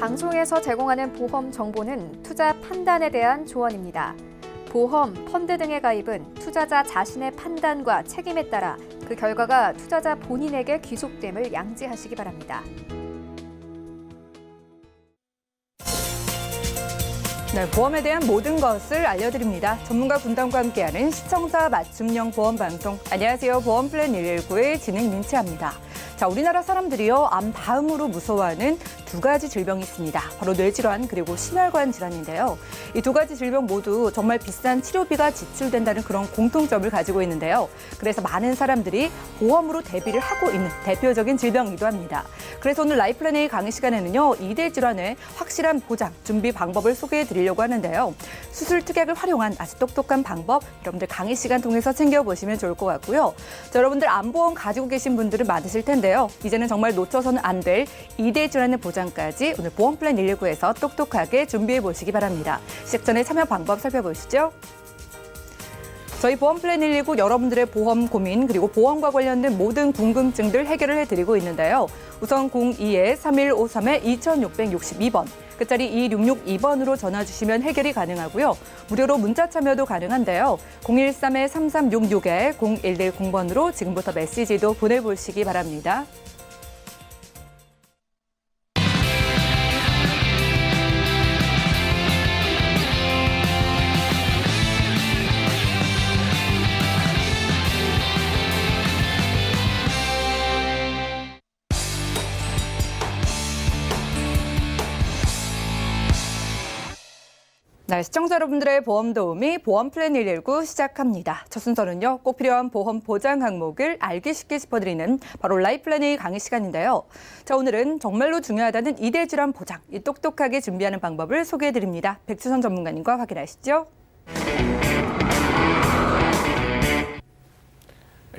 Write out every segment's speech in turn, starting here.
방송에서 제공하는 보험 정보는 투자 판단에 대한 조언입니다. 보험, 펀드 등의 가입은 투자자 자신의 판단과 책임에 따라 그 결과가 투자자 본인에게 귀속됨을 양지하시기 바랍니다. 네, 보험에 대한 모든 것을 알려드립니다. 전문가 군단과 함께하는 시청자 맞춤형 보험 방송. 안녕하세요. 보험플랜 119의 진행 민채합니다. 자, 우리나라 사람들이요, 암 다음으로 무서워하는 두 가지 질병이 있습니다. 바로 뇌질환 그리고 심혈관 질환인데요. 이 두 가지 질병 모두 정말 비싼 치료비가 지출된다는 그런 공통점을 가지고 있는데요. 그래서 많은 사람들이 보험으로 대비를 하고 있는 대표적인 질병이기도 합니다. 그래서 오늘 라이플랜 A 강의 시간에는요, 이 대 질환의 확실한 보장, 준비 방법을 소개해드리려고 하는데요. 수술 특약을 활용한 아주 똑똑한 방법, 여러분들 강의 시간 통해서 챙겨보시면 좋을 것 같고요. 자, 여러분들 암보험 가지고 계신 분들은 많으실 텐데요. 이제는 정말 놓쳐서는 안 될 이 대 질환의 보장까지 오늘 보험플랜 119에서 똑똑하게 준비해 보시기 바랍니다. 시작 전에 참여 방법 살펴보시죠. 저희 보험플랜 119 여러분들의 보험 고민 그리고 보험과 관련된 모든 궁금증들 해결을 해드리고 있는데요. 우선 02-3153-2662번, 끝자리 2662번으로 전화 주시면 해결이 가능하고요. 무료로 문자 참여도 가능한데요. 013-3366-0110번으로 지금부터 메시지도 보내보시기 바랍니다. 네, 시청자 여러분들의 보험 도우미 보험플랜 119 시작합니다. 첫 순서는요, 꼭 필요한 보험 보장 항목을 알기 쉽게 짚어드리는 바로 라이플랜 A 강의 시간인데요. 자, 오늘은 정말로 중요하다는 이 대 질환 보장, 이 똑똑하게 준비하는 방법을 소개해드립니다. 백주선 전문가님과 확인하시죠.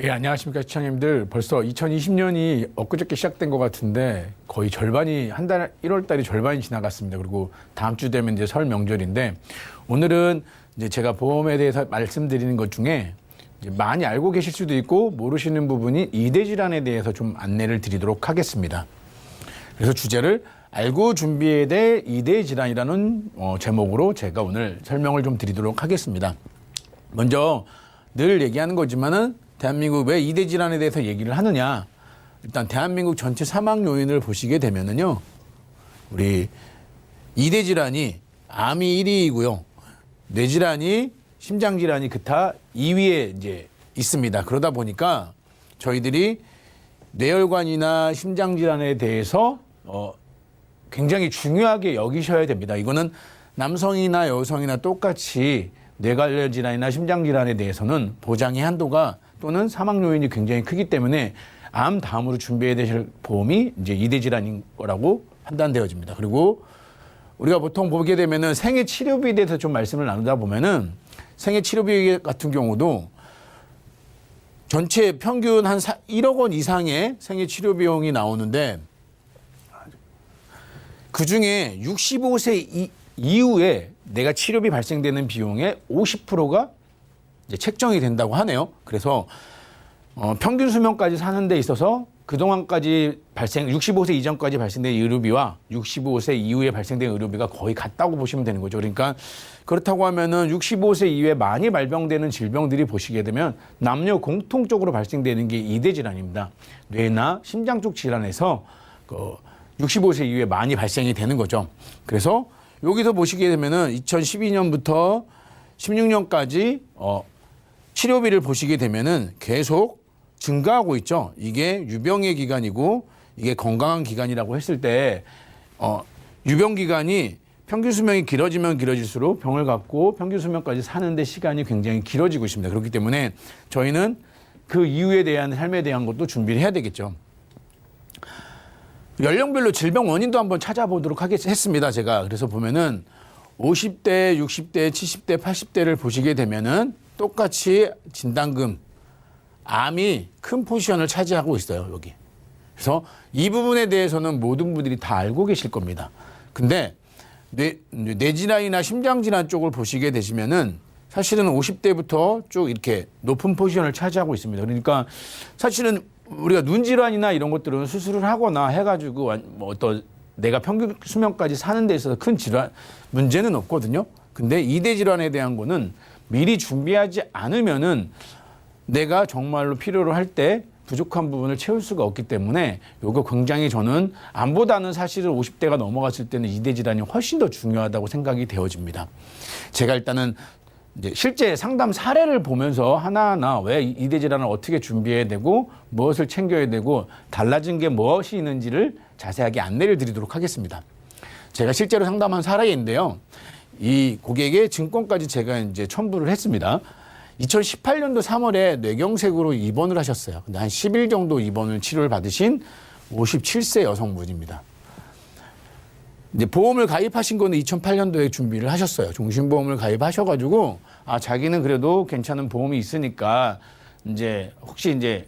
예, 안녕하십니까 시청자님들. 벌써 2020년이 엊그저께 시작된 것 같은데 거의 절반이 한 달 1월 달이 절반이 지나갔습니다. 그리고 다음 주 되면 이제 설 명절인데 오늘은 이제 제가 보험에 대해서 말씀드리는 것 중에 이제 많이 알고 계실 수도 있고 모르시는 부분이 이 대 질환에 대해서 좀 안내를 드리도록 하겠습니다. 그래서 주제를 알고 준비해야 될 이 대 질환이라는 제목으로 제가 오늘 설명을 좀 드리도록 하겠습니다. 먼저 늘 얘기하는 거지만은 대한민국 왜 이 대 질환에 대해서 얘기를 하느냐. 일단 대한민국 전체 사망 요인을 보시게 되면은요. 우리 이 대 질환이 암이 1위이고요. 뇌질환이 심장질환이 기타 2위에 이제 있습니다. 그러다 보니까 저희들이 뇌혈관이나 심장질환에 대해서 굉장히 중요하게 여기셔야 됩니다. 이거는 남성이나 여성이나 똑같이 뇌관련 질환이나 심장질환에 대해서는 보장의 한도가 또는 사망 요인이 굉장히 크기 때문에 암 다음으로 준비해야 되실 보험이 이제 이 대 질환인 거라고 판단되어집니다. 그리고 우리가 보통 보게 되면은 생애 치료비에 대해서 좀 말씀을 나누다 보면은 생애 치료비 같은 경우도 전체 평균 한 1억 원 이상의 생애 치료 비용이 나오는데 그 중에 65세 이후에 내가 치료비 발생되는 비용의 50%가 이제 책정이 된다고 하네요. 그래서 평균 수명까지 사는 데 있어서 그동안까지 65세 이전까지 발생된 의료비와 65세 이후에 발생된 의료비가 거의 같다고 보시면 되는 거죠. 그러니까 그렇다고 하면은 65세 이후에 많이 발병되는 질병들이 보시게 되면 남녀 공통적으로 발생되는 게 이 대 질환입니다. 뇌나 심장 쪽 질환에서 65세 이후에 많이 발생이 되는 거죠. 그래서 여기서 보시게 되면은 2012년부터 16년까지 치료비를 보시게 되면은 계속 증가하고 있죠. 이게 유병의 기간이고 이게 건강한 기간이라고 했을 때 유병 기간이 평균 수명이 길어지면 길어질수록 병을 갖고 평균 수명까지 사는데 시간이 굉장히 길어지고 있습니다. 그렇기 때문에 저희는 그 이후에 대한 삶에 대한 것도 준비를 해야 되겠죠. 연령별로 질병 원인도 한번 찾아보도록 했습니다. 제가 그래서 보면은 50대, 60대, 70대, 80대를 보시게 되면은 똑같이 진단금, 암이 큰 포지션을 차지하고 있어요, 여기. 그래서 이 부분에 대해서는 모든 분들이 다 알고 계실 겁니다. 근데 뇌질환이나 심장질환 쪽을 보시게 되시면은 사실은 50대부터 쭉 이렇게 높은 포지션을 차지하고 있습니다. 그러니까 사실은 우리가 눈질환이나 이런 것들은 수술을 하거나 해가지고 뭐 어떤 내가 평균 수명까지 사는 데 있어서 큰 질환 문제는 없거든요. 근데 이대 질환에 대한 거는 미리 준비하지 않으면은 내가 정말로 필요로 할 때 부족한 부분을 채울 수가 없기 때문에 요거 굉장히 저는 암보다는 사실은 50대가 넘어갔을 때는 이대 질환이 훨씬 더 중요하다고 생각이 되어집니다. 제가 일단은 이제 실제 상담 사례를 보면서 하나하나 왜 이대 질환을 어떻게 준비해야 되고 무엇을 챙겨야 되고 달라진 게 무엇이 있는지를 자세하게 안내를 드리도록 하겠습니다. 제가 실제로 상담한 사례인데요. 이 고객의 증권까지 제가 이제 첨부를 했습니다. 2018년도 3월에 뇌경색으로 입원을 하셨어요. 근데 한 10일 정도 입원을 치료를 받으신 57세 여성분입니다. 이제 보험을 가입하신 거는 2008년도에 준비를 하셨어요. 종신보험을 가입하셔가지고 자기는 그래도 괜찮은 보험이 있으니까 이제 혹시 이제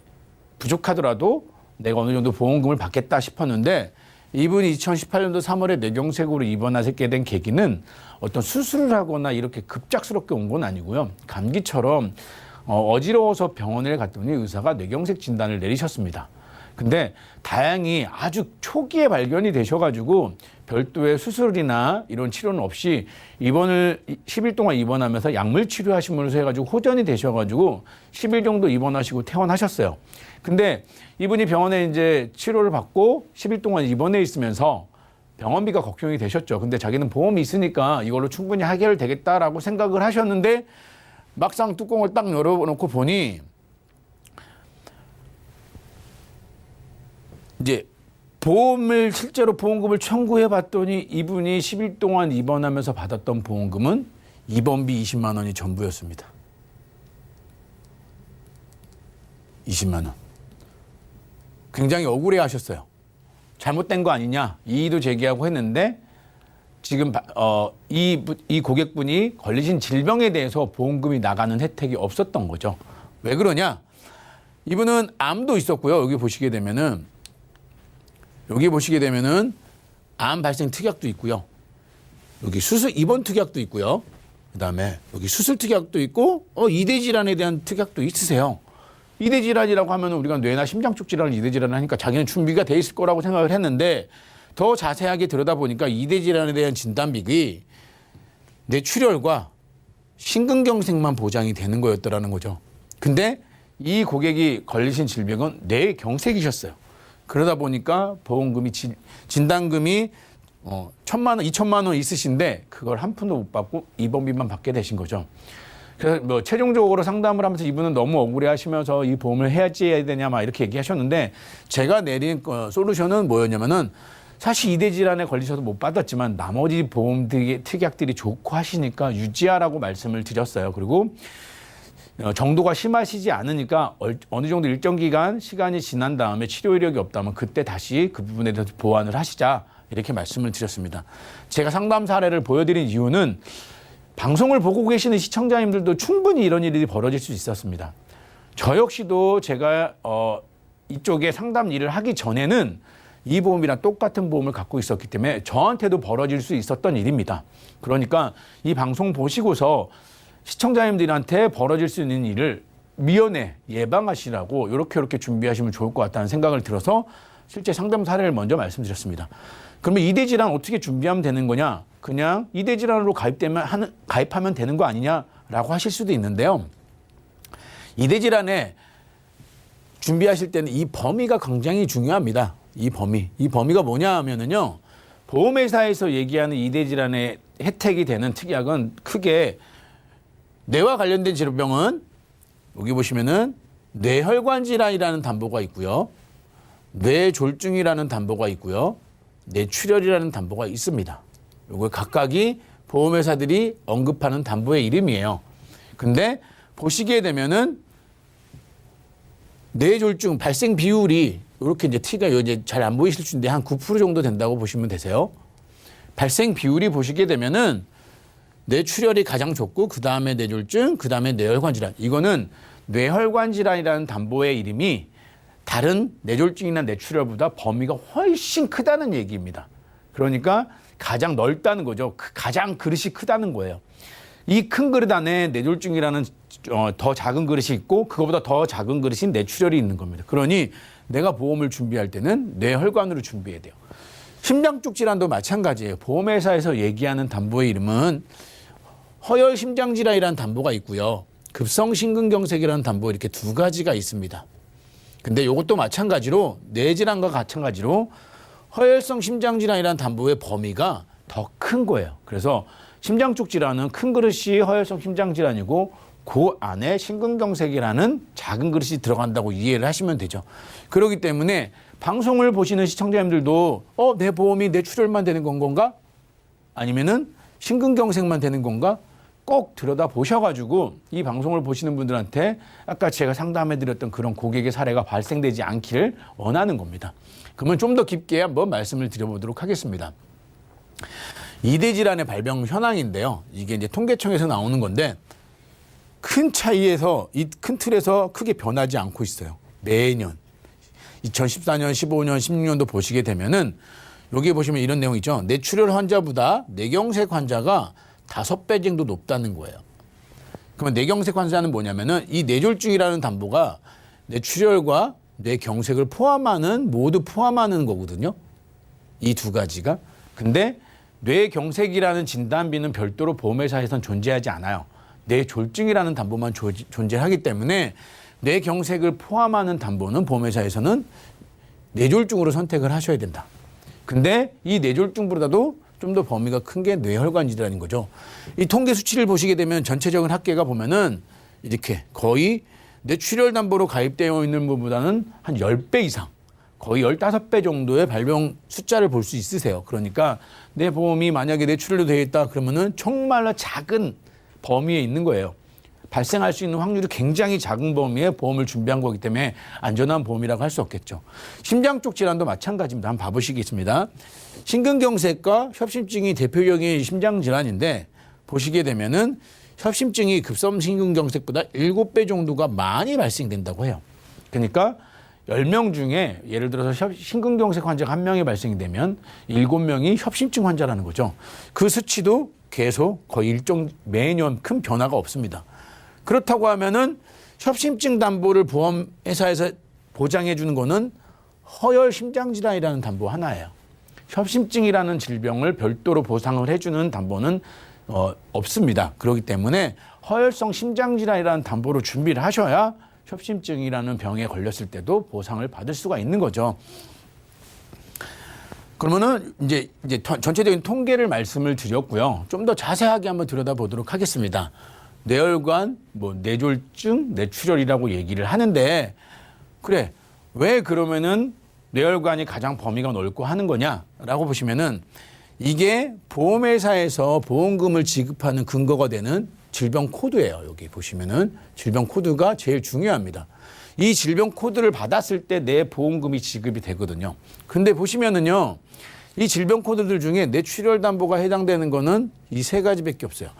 부족하더라도 내가 어느 정도 보험금을 받겠다 싶었는데 이분이 2018년도 3월에 뇌경색으로 입원하게 된 계기는 어떤 수술을 하거나 이렇게 급작스럽게 온 건 아니고요. 감기처럼 어지러워서 병원에 갔더니 의사가 뇌경색 진단을 내리셨습니다. 근데 다행히 아주 초기에 발견이 되셔가지고 별도의 수술이나 이런 치료는 없이 입원을 10일 동안 입원하면서 약물 치료하시면서 해가지고 호전이 되셔가지고 10일 정도 입원하시고 퇴원하셨어요. 근데 이분이 병원에 이제 치료를 받고 10일 동안 입원해 있으면서 병원비가 걱정이 되셨죠. 근데 자기는 보험이 있으니까 이걸로 충분히 해결되겠다라고 생각을 하셨는데 막상 뚜껑을 딱 열어놓고 보니 이제 보험을 실제로 보험금을 청구해 봤더니 이분이 10일 동안 입원하면서 받았던 보험금은 입원비 20만 원이 전부였습니다. 20만 원. 굉장히 억울해 하셨어요. 잘못된 거 아니냐 이의도 제기하고 했는데 지금 이 고객분이 걸리신 질병에 대해서 보험금이 나가는 혜택이 없었던 거죠. 왜 그러냐? 이분은 암도 있었고요. 여기 보시게 되면은 암 발생 특약도 있고요. 여기 수술 입원 특약도 있고요. 그다음에 여기 수술 특약도 있고 이대 질환에 대한 특약도 있으세요. 이대 질환이라고 하면 우리가 뇌나 심장 쪽 질환을 이대 질환을 하니까 자기는 준비가 돼 있을 거라고 생각을 했는데 더 자세하게 들여다보니까 이대 질환에 대한 진단비가 뇌출혈과 심근경색만 보장이 되는 거였더라는 거죠. 근데 이 고객이 걸리신 질병은 뇌경색이셨어요. 그러다 보니까 보험금이 진단금이 1,000만 원, 2,000만 원 있으신데 그걸 한 푼도 못 받고 입원비만 받게 되신 거죠. 그래서 뭐 최종적으로 상담을 하면서 이분은 너무 억울해하시면서 이 보험을 해야 되냐 막 이렇게 얘기하셨는데 제가 내린 솔루션은 뭐였냐면은 사실 이대 질환에 걸리셔서 못 받았지만 나머지 보험 특약들이 좋고 하시니까 유지하라고 말씀을 드렸어요. 그리고 정도가 심하시지 않으니까 어느 정도 일정 기간 시간이 지난 다음에 치료 이력이 없다면 그때 다시 그 부분에 대해서 보완을 하시자 이렇게 말씀을 드렸습니다. 제가 상담 사례를 보여드린 이유는 방송을 보고 계시는 시청자님들도 충분히 이런 일이 벌어질 수 있었습니다. 저 역시도 제가 이쪽에 상담 일을 하기 전에는 이 보험이랑 똑같은 보험을 갖고 있었기 때문에 저한테도 벌어질 수 있었던 일입니다. 그러니까 이 방송 보시고서 시청자님들한테 벌어질 수 있는 일을 미연에 예방하시라고 이렇게 준비하시면 좋을 것 같다는 생각을 들어서 실제 상담 사례를 먼저 말씀드렸습니다. 그러면 이대 질환 어떻게 준비하면 되는 거냐? 그냥 이대 질환으로 가입하면 되는 거 아니냐라고 하실 수도 있는데요. 이대 질환에 준비하실 때는 이 범위가 굉장히 중요합니다. 이 범위가 뭐냐 하면은요. 보험회사에서 얘기하는 이대 질환에 혜택이 되는 특약은 크게 뇌와 관련된 질병은 여기 보시면은 뇌혈관 질환이라는 담보가 있고요. 뇌졸중이라는 담보가 있고요. 뇌출혈이라는 담보가 있습니다. 이거 각각이 보험회사들이 언급하는 담보의 이름이에요. 근데 보시게 되면은 뇌졸중 발생 비율이 이렇게 이제 T가 이제 잘 안 보이실 수 있는데 한 9% 정도 된다고 보시면 되세요. 발생 비율이 보시게 되면은 뇌출혈이 가장 좋고 그 다음에 뇌졸중, 그 다음에 뇌혈관 질환. 이거는 뇌혈관 질환이라는 담보의 이름이 다른 뇌졸중이나 뇌출혈보다 범위가 훨씬 크다는 얘기입니다. 그러니까 가장 넓다는 거죠. 가장 그릇이 크다는 거예요. 이 큰 그릇 안에 뇌졸중이라는 더 작은 그릇이 있고 그거보다 더 작은 그릇인 뇌출혈이 있는 겁니다. 그러니 내가 보험을 준비할 때는 뇌혈관으로 준비해야 돼요. 심장 쪽 질환도 마찬가지예요. 보험회사에서 얘기하는 담보의 이름은 허혈 심장 질환이라는 담보가 있고요. 급성 심근경색이라는 담보 이렇게 두 가지가 있습니다. 근데 이것도 마찬가지로 뇌질환과 마찬가지로 허혈성 심장 질환이라는 담보의 범위가 더 큰 거예요. 그래서 심장 쪽 질환은 큰 그릇이 허혈성 심장 질환이고 그 안에 심근경색이라는 작은 그릇이 들어간다고 이해를 하시면 되죠. 그렇기 때문에 방송을 보시는 시청자님들도 내 보험이 뇌출혈만 되는 건가? 아니면은 심근경색만 되는 건가? 꼭 들여다보셔가지고 이 방송을 보시는 분들한테 아까 제가 상담해드렸던 그런 고객의 사례가 발생되지 않기를 원하는 겁니다. 그러면 좀 더 깊게 한번 말씀을 드려보도록 하겠습니다. 이대 질환의 발병 현황인데요. 이게 이제 통계청에서 나오는 건데 큰 차이에서 이 큰 틀에서 크게 변하지 않고 있어요. 매년 2014년, 15년, 16년도 보시게 되면은 여기 보시면 이런 내용 있죠. 뇌출혈 환자보다 뇌경색 환자가 5배 정도 높다는 거예요. 그러면 뇌경색 환자는 뭐냐면은 이 뇌졸중이라는 담보가 뇌출혈과 뇌경색을 모두 포함하는 거거든요. 이 두 가지가. 근데 뇌경색이라는 진단비는 별도로 보험회사에서는 존재하지 않아요. 뇌졸중이라는 담보만 존재하기 때문에 뇌경색을 포함하는 담보는 보험회사에서는 뇌졸중으로 선택을 하셔야 된다. 근데 이 뇌졸중보다도 좀 더 범위가 큰 게 뇌혈관 질환인 거죠. 이 통계 수치를 보시게 되면 전체적인 합계가 보면은 이렇게 거의 뇌출혈 담보로 가입되어 있는 분보다는 한 10배 이상, 거의 15배 정도의 발병 숫자를 볼 수 있으세요. 그러니까 내 보험이 만약에 뇌출혈로 되어 있다 그러면은 정말로 작은 범위에 있는 거예요. 발생할 수 있는 확률이 굉장히 작은 범위의 보험을 준비한 거기 때문에 안전한 보험이라고 할 수 없겠죠. 심장 쪽 질환도 마찬가지입니다. 한번 봐보시겠습니다. 심근경색과 협심증이 대표적인 심장 질환인데 보시게 되면은 협심증이 급성 심근경색보다 7배 정도가 많이 발생된다고 해요. 그러니까 10명 중에 예를 들어서 심근경색 환자가 1명이 발생이 되면 7명이 협심증 환자라는 거죠. 그 수치도 계속 거의 매년 큰 변화가 없습니다. 그렇다고 하면은 협심증 담보를 보험회사에서 보장해 주는 거는 허혈 심장질환이라는 담보 하나예요. 협심증이라는 질병을 별도로 보상을 해주는 담보는 없습니다. 그렇기 때문에 허혈성 심장질환이라는 담보로 준비를 하셔야 협심증이라는 병에 걸렸을 때도 보상을 받을 수가 있는 거죠. 그러면은 이제 전체적인 통계를 말씀을 드렸고요. 좀 더 자세하게 한번 들여다보도록 하겠습니다. 뇌혈관, 뇌졸중, 뇌출혈이라고 얘기를 하는데 그래 왜 그러면은 뇌혈관이 가장 범위가 넓고 하는 거냐라고 보시면은 이게 보험회사에서 보험금을 지급하는 근거가 되는 질병 코드예요. 여기 보시면은 질병 코드가 제일 중요합니다. 이 질병 코드를 받았을 때 내 보험금이 지급이 되거든요. 근데 보시면은요. 이 질병 코드들 중에 뇌출혈 담보가 해당되는 거는 이 3가지밖에 없어요.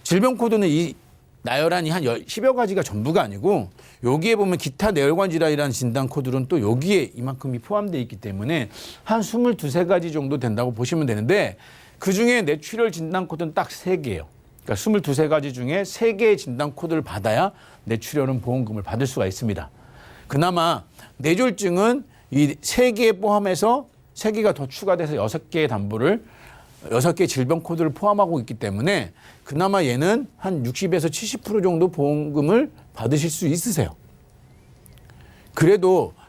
질병 코드는 이 나열한이 한 10여 가지가 전부가 아니고 여기에 보면 기타 뇌혈관 질환이라는 진단 코드는 또 여기에 이만큼이 포함되어 있기 때문에 한 22~23가지 정도 된다고 보시면 되는데 그중에 뇌출혈 진단 코드는 딱 3개예요. 그러니까 22~23가지 중에 3개의 진단 코드를 받아야 뇌출혈은 보험금을 받을 수가 있습니다. 그나마 뇌졸중은 이 3개 포함해서 3개가 더 추가돼서 6개의 담보를 6개의 질병 코드를 포함하고 있기 때문에 그나마 얘는 한 60에서 70% 정도 보험금을 받으실 수 있으세요.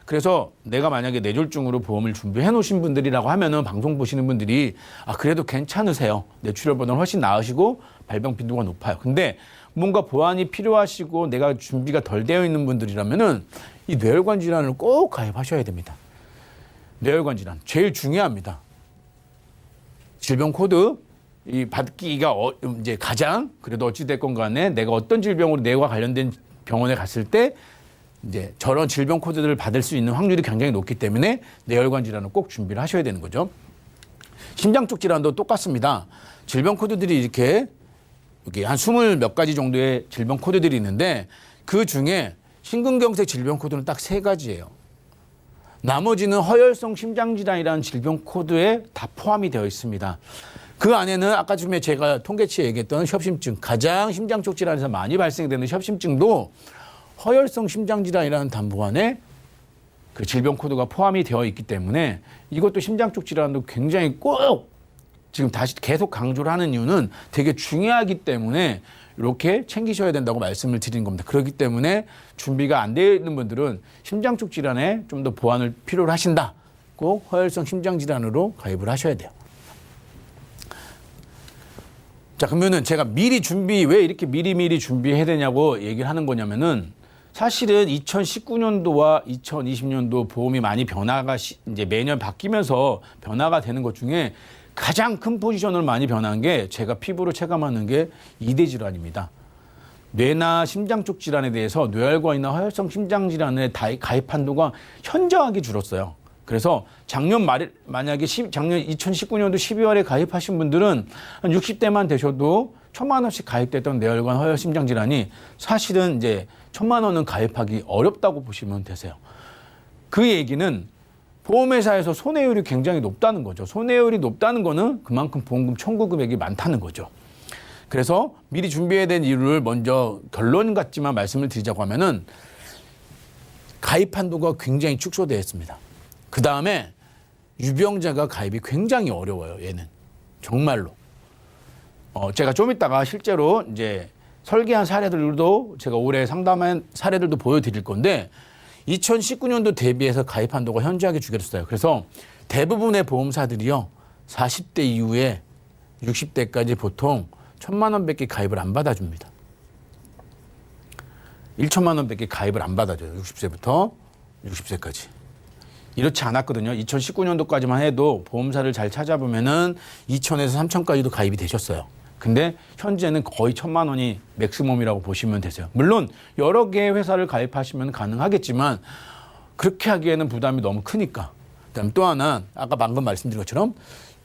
그래서 내가 만약에 뇌졸중으로 보험을 준비해 놓으신 분들이라고 하면은 방송 보시는 분들이 그래도 괜찮으세요. 뇌출혈보다는 훨씬 나으시고 발병 빈도가 높아요. 근데 뭔가 보완이 필요하시고 내가 준비가 덜 되어 있는 분들이라면은 이 뇌혈관 질환을 꼭 가입하셔야 됩니다. 뇌혈관 질환 제일 중요합니다. 질병 코드 이 받기가 이제 가장 그래도 어찌 됐건 간에 내가 어떤 질병으로 뇌와 관련된 병원에 갔을 때 이제 저런 질병 코드들을 받을 수 있는 확률이 굉장히 높기 때문에 뇌혈관 질환을 꼭 준비를 하셔야 되는 거죠. 심장 쪽 질환도 똑같습니다. 질병 코드들이 이렇게 한 20몇 가지 정도의 질병 코드들이 있는데 그 중에 심근경색 질병 코드는 딱 3가지예요. 나머지는 허혈성 심장질환이라는 질병 코드에 다 포함이 되어 있습니다. 그 안에는 아까 전에 제가 통계치에 얘기했던 협심증, 가장 심장 쪽 질환에서 많이 발생되는 협심증도 허혈성 심장질환이라는 담보 안에 그 질병 코드가 포함이 되어 있기 때문에 이것도 심장 쪽 질환도 굉장히 꼭 지금 다시 계속 강조를 하는 이유는 되게 중요하기 때문에 이렇게 챙기셔야 된다고 말씀을 드린 겁니다. 그렇기 때문에 준비가 안 되어 있는 분들은 심장 쪽 질환에 좀 더 보완을 필요로 하신다. 꼭 허혈성 심장 질환으로 가입을 하셔야 돼요. 자, 그러면은 제가 왜 이렇게 미리 준비해야 되냐고 얘기를 하는 거냐면은 사실은 2019년도와 2020년도 보험이 많이 변화가 이제 매년 바뀌면서 변화가 되는 것 중에 가장 큰 포지션을 많이 변한 게 제가 피부로 체감하는 게 이대 질환입니다. 뇌나 심장 쪽 질환에 대해서 뇌혈관이나 허혈성 심장 질환의 가입 한도가 현저하게 줄었어요. 그래서 만약에 작년 2019년도 12월에 가입하신 분들은 한 60대만 되셔도 1,000만 원씩 가입됐던 뇌혈관 허혈 심장 질환이 사실은 이제 1,000만 원은 가입하기 어렵다고 보시면 되세요. 그 얘기는 보험회사에서 손해율이 굉장히 높다는 거죠. 손해율이 높다는 거는 그만큼 보험금 청구 금액이 많다는 거죠. 그래서 미리 준비해야 될 이유를 먼저 결론 같지만 말씀을 드리자고 하면은 가입 한도가 굉장히 축소되어 있습니다. 그 다음에 유병자가 가입이 굉장히 어려워요. 얘는 정말로. 제가 좀 이따가 실제로 이제 설계한 사례들도 제가 올해 상담한 사례들도 보여드릴 건데 2019년도 대비해서 가입 한도가 현저하게 줄였어요. 그래서 대부분의 보험사들이요 40대 이후에 60대까지 보통 1,000만 원밖에 가입을 안 받아줍니다. 1천만 원밖에 가입을 안 받아줘요. 60세부터 60세까지. 이렇지 않았거든요. 2019년도까지만 해도 보험사를 잘 찾아보면은 2천에서 3천까지도 가입이 되셨어요. 근데 현재는 거의 1,000만 원이 맥시멈이라고 보시면 되세요. 물론 여러 개의 회사를 가입하시면 가능하겠지만 그렇게 하기에는 부담이 너무 크니까. 그다음 또 하나 아까 방금 말씀드린 것처럼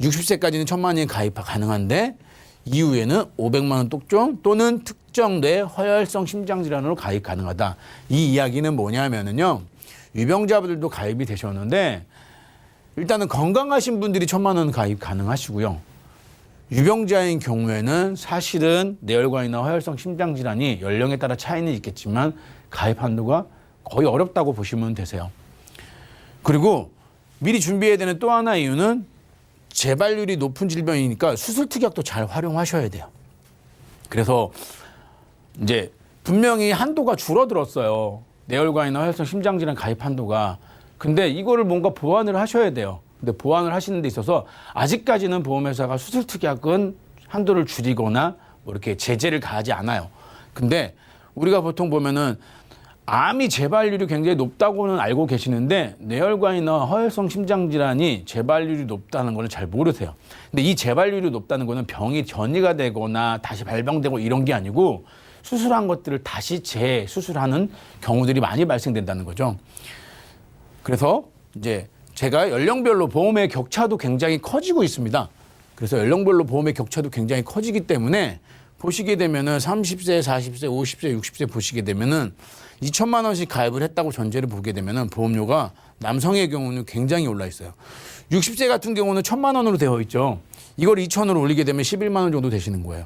60세까지는 1,000만 원이 가입 가능한데 이후에는 500만 원 똑종 또는 특정 뇌 허혈성 심장 질환으로 가입 가능하다. 이 이야기는 뭐냐면은요. 유병자분들도 가입이 되셨는데 일단은 건강하신 분들이 1,000만 원 가입 가능하시고요. 유병자인 경우에는 사실은 뇌혈관이나 허혈성 심장 질환이 연령에 따라 차이는 있겠지만 가입 한도가 거의 어렵다고 보시면 되세요. 그리고 미리 준비해야 되는 또 하나 이유는 재발률이 높은 질병이니까 수술 특약도 잘 활용하셔야 돼요. 그래서 이제 분명히 한도가 줄어들었어요. 뇌혈관이나 허혈성 심장 질환 가입 한도가. 근데 이거를 뭔가 보완을 하셔야 돼요. 근데 보완을 하시는 데 있어서 아직까지는 보험회사가 수술 특약은 한도를 줄이거나 뭐 이렇게 제재를 가하지 않아요. 근데 우리가 보통 보면은 암이 재발률이 굉장히 높다고는 알고 계시는데 뇌혈관이나 허혈성 심장 질환이 재발률이 높다는 걸 잘 모르세요. 근데 이 재발률이 높다는 거는 병이 전이가 되거나 다시 발병되고 이런 게 아니고 수술한 것들을 다시 재수술하는 경우들이 많이 발생된다는 거죠. 그래서 이제 제가 연령별로 보험의 격차도 굉장히 커지고 있습니다. 그래서 연령별로 보험의 격차도 굉장히 커지기 때문에 보시게 되면은 30세, 40세, 50세, 60세 보시게 되면은 2천만 원씩 가입을 했다고 전제를 보게 되면은 보험료가 남성의 경우는 굉장히 올라 있어요. 60세 같은 경우는 1,000만 원으로 되어 있죠. 이걸 2천으로 올리게 되면 11만 원 정도 되시는 거예요.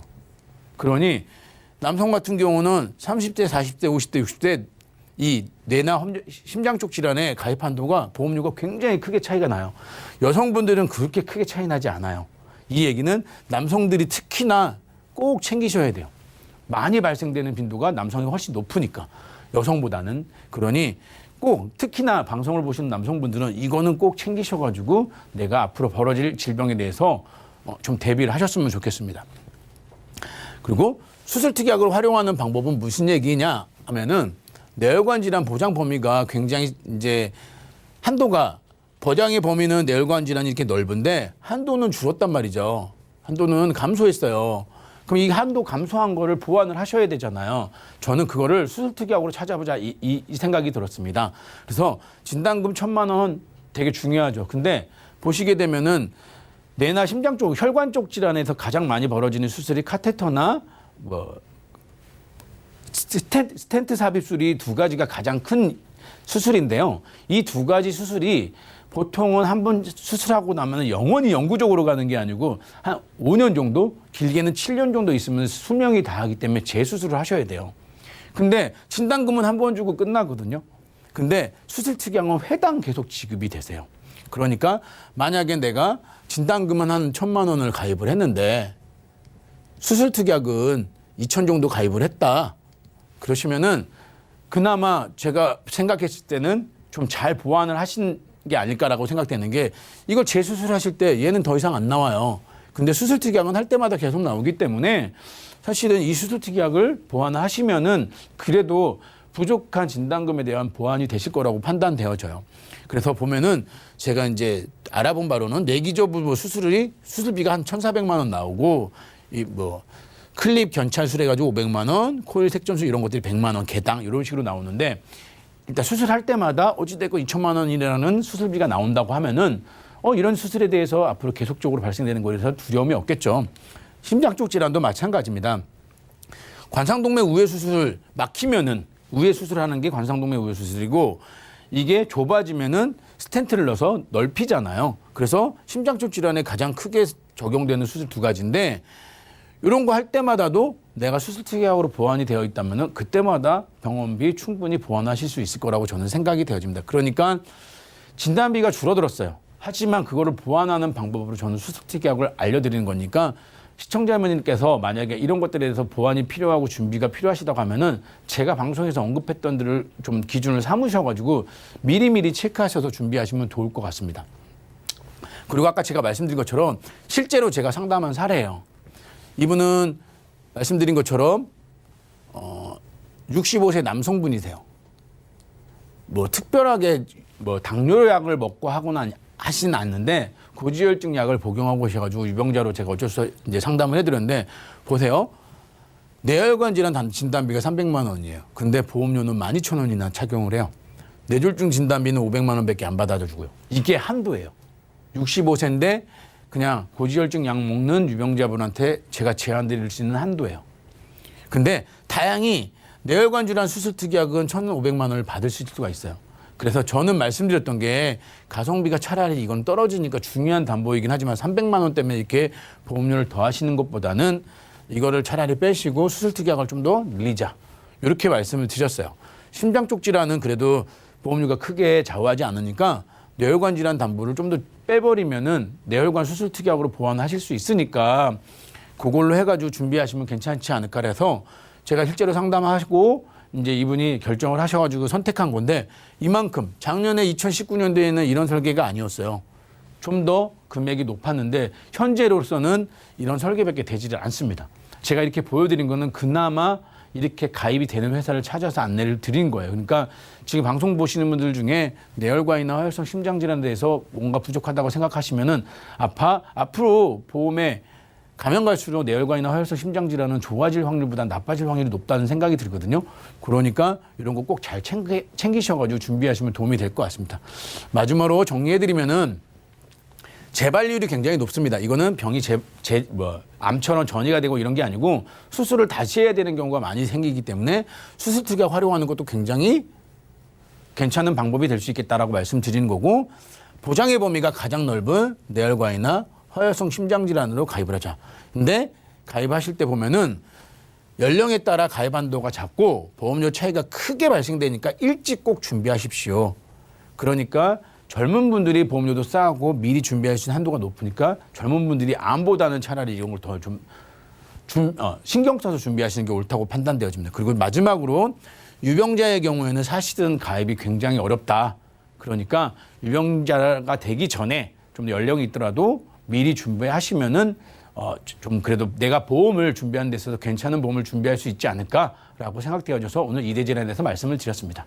그러니 남성 같은 경우는 30대, 40대, 50대, 60대 이 뇌나 심장 쪽 질환의 가입 한도가 보험료가 굉장히 크게 차이가 나요. 여성분들은 그렇게 크게 차이 나지 않아요. 이 얘기는 남성들이 특히나 꼭 챙기셔야 돼요. 많이 발생되는 빈도가 남성이 훨씬 높으니까 여성보다는. 그러니 꼭 특히나 방송을 보시는 남성분들은 이거는 꼭 챙기셔가지고 내가 앞으로 벌어질 질병에 대해서 좀 대비를 하셨으면 좋겠습니다. 그리고 수술 특약을 활용하는 방법은 무슨 얘기냐 하면은 뇌혈관 질환 보장 범위가 굉장히 이제 한도가 보장의 범위는 뇌혈관 질환이 이렇게 넓은데 한도는 줄었단 말이죠. 한도는 감소했어요. 그럼 이 한도 감소한 거를 보완을 하셔야 되잖아요. 저는 그거를 수술 특약으로 찾아보자 이 생각이 들었습니다. 그래서 진단금 1,000만 원 되게 중요하죠. 근데 보시게 되면은 뇌나 심장 쪽 혈관 쪽 질환에서 가장 많이 벌어지는 수술이 카테터나 뭐 스텐트 삽입술이 두 가지가 가장 큰 수술인데요. 이 두 가지 수술이 보통은 한 번 수술하고 나면 영원히 영구적으로 가는 게 아니고 한 5년 정도, 길게는 7년 정도 있으면 수명이 다하기 때문에 재수술을 하셔야 돼요. 근데 진단금은 한 번 주고 끝나거든요. 근데 수술 특약은 회당 계속 지급이 되세요. 그러니까 만약에 내가 진단금은 한 1,000만 원을 가입을 했는데 수술 특약은 2천 정도 가입을 했다. 그러시면은 그나마 제가 생각했을 때는 좀 잘 보완을 하신 게 아닐까라고 생각되는 게 이걸 재수술하실 때 얘는 더 이상 안 나와요. 근데 수술 특약은 할 때마다 계속 나오기 때문에 사실은 이 수술 특약을 보완하시면은 그래도 부족한 진단금에 대한 보완이 되실 거라고 판단되어져요. 그래서 보면은 제가 이제 알아본 바로는 뇌기저부 수술비가 한 1,400만 원 나오고 이 뭐 클립 견찰술 해가지고 500만 원, 코일 색전술 이런 것들이 100만 원 개당 이런 식으로 나오는데 일단 수술할 때마다 어찌됐건 2천만 원이라는 수술비가 나온다고 하면은 이런 수술에 대해서 앞으로 계속적으로 발생되는 거에서 두려움이 없겠죠. 심장 쪽 질환도 마찬가지입니다. 관상동맥 우회 수술 막히면은 우회 수술하는 게 관상동맥 우회 수술이고 이게 좁아지면은 스텐트를 넣어서 넓히잖아요. 그래서 심장 쪽 질환에 가장 크게 적용되는 수술 두 가지인데 이런 거 할 때마다도 내가 수술 특약으로 보완이 되어 있다면은 그때마다 병원비 충분히 보완하실 수 있을 거라고 저는 생각이 되어집니다. 그러니까 진단비가 줄어들었어요. 하지만 그거를 보완하는 방법으로 저는 수술 특약을 알려드리는 거니까 시청자분께서 만약에 이런 것들에 대해서 보완이 필요하고 준비가 필요하시다고 하면은 제가 방송에서 언급했던 들을 좀 기준을 삼으셔가지고 미리미리 체크하셔서 준비하시면 좋을 것 같습니다. 그리고 아까 제가 말씀드린 것처럼 실제로 제가 상담한 사례예요. 이분은 말씀드린 것처럼 65세 남성분이세요. 뭐 특별하게 뭐 당뇨약을 먹고 하시는 않는데 고지혈증 약을 복용하고 계셔가지고 유병자로 제가 어쩔 수 없이 이제 상담을 해드렸는데 보세요. 뇌혈관 질환 진단비가 300만 원이에요. 근데 보험료는 12,000원이나 착용을 해요. 뇌졸중 진단비는 500만 원밖에 안 받아주고요. 이게 한도예요. 65세인데 그냥 고지혈증 약 먹는 유병자분한테 제가 제안드릴 수 있는 한도예요. 근데 다행히 뇌혈관 질환 수술 특약은 1,500만 원을 받을 수가 있어요. 그래서 저는 말씀드렸던 게 가성비가 차라리 이건 떨어지니까 중요한 담보이긴 하지만 300만 원 때문에 이렇게 보험료를 더하시는 것보다는 이거를 차라리 빼시고 수술 특약을 좀 더 늘리자. 이렇게 말씀을 드렸어요. 심장 쪽 질환은 그래도 보험료가 크게 좌우하지 않으니까 뇌혈관 질환 담보를 좀 더 빼버리면은 뇌혈관 수술 특약으로 보완하실 수 있으니까 그걸로 해가지고 준비하시면 괜찮지 않을까 해서 제가 실제로 상담하시고 이제 이분이 결정을 하셔가지고 선택한 건데 이만큼 작년에 2019년도에는 이런 설계가 아니었어요. 좀 더 금액이 높았는데 현재로서는 이런 설계밖에 되지를 않습니다. 제가 이렇게 보여드린 거는 그나마 이렇게 가입이 되는 회사를 찾아서 안내를 드린 거예요. 그러니까 지금 방송 보시는 분들 중에 뇌혈관이나 화혈성 심장질환에 대해서 뭔가 부족하다고 생각하시면은 앞으로 보험에 가면 갈수록 뇌혈관이나 화혈성 심장질환은 좋아질 확률보다 나빠질 확률이 높다는 생각이 들거든요. 그러니까 이런 거 꼭 잘 챙기셔가지고 준비하시면 도움이 될 것 같습니다. 마지막으로 정리해드리면은 재발률이 굉장히 높습니다. 이거는 병이 암처럼 전이가 되고 이런 게 아니고 수술을 다시 해야 되는 경우가 많이 생기기 때문에 수술 특약 활용하는 것도 굉장히 괜찮은 방법이 될 수 있겠다라고 말씀드리는 거고 보장의 범위가 가장 넓은 뇌혈관이나 화혈성 심장질환으로 가입을 하자. 근데 가입하실 때 보면은 연령에 따라 가입 한도가 작고 보험료 차이가 크게 발생되니까 일찍 꼭 준비하십시오. 그러니까 젊은 분들이 보험료도 싸고 미리 준비할 수 있는 한도가 높으니까 젊은 분들이 암보다는 차라리 이런 걸 더 신경 써서 준비하시는 게 옳다고 판단되어집니다. 그리고 마지막으로 유병자의 경우에는 사실은 가입이 굉장히 어렵다. 그러니까 유병자가 되기 전에 좀 연령이 있더라도 미리 준비하시면은 좀 그래도 내가 보험을 준비하는 데 있어서 괜찮은 보험을 준비할 수 있지 않을까라고 생각되어져서 오늘 이 대질환에 대해서 말씀을 드렸습니다.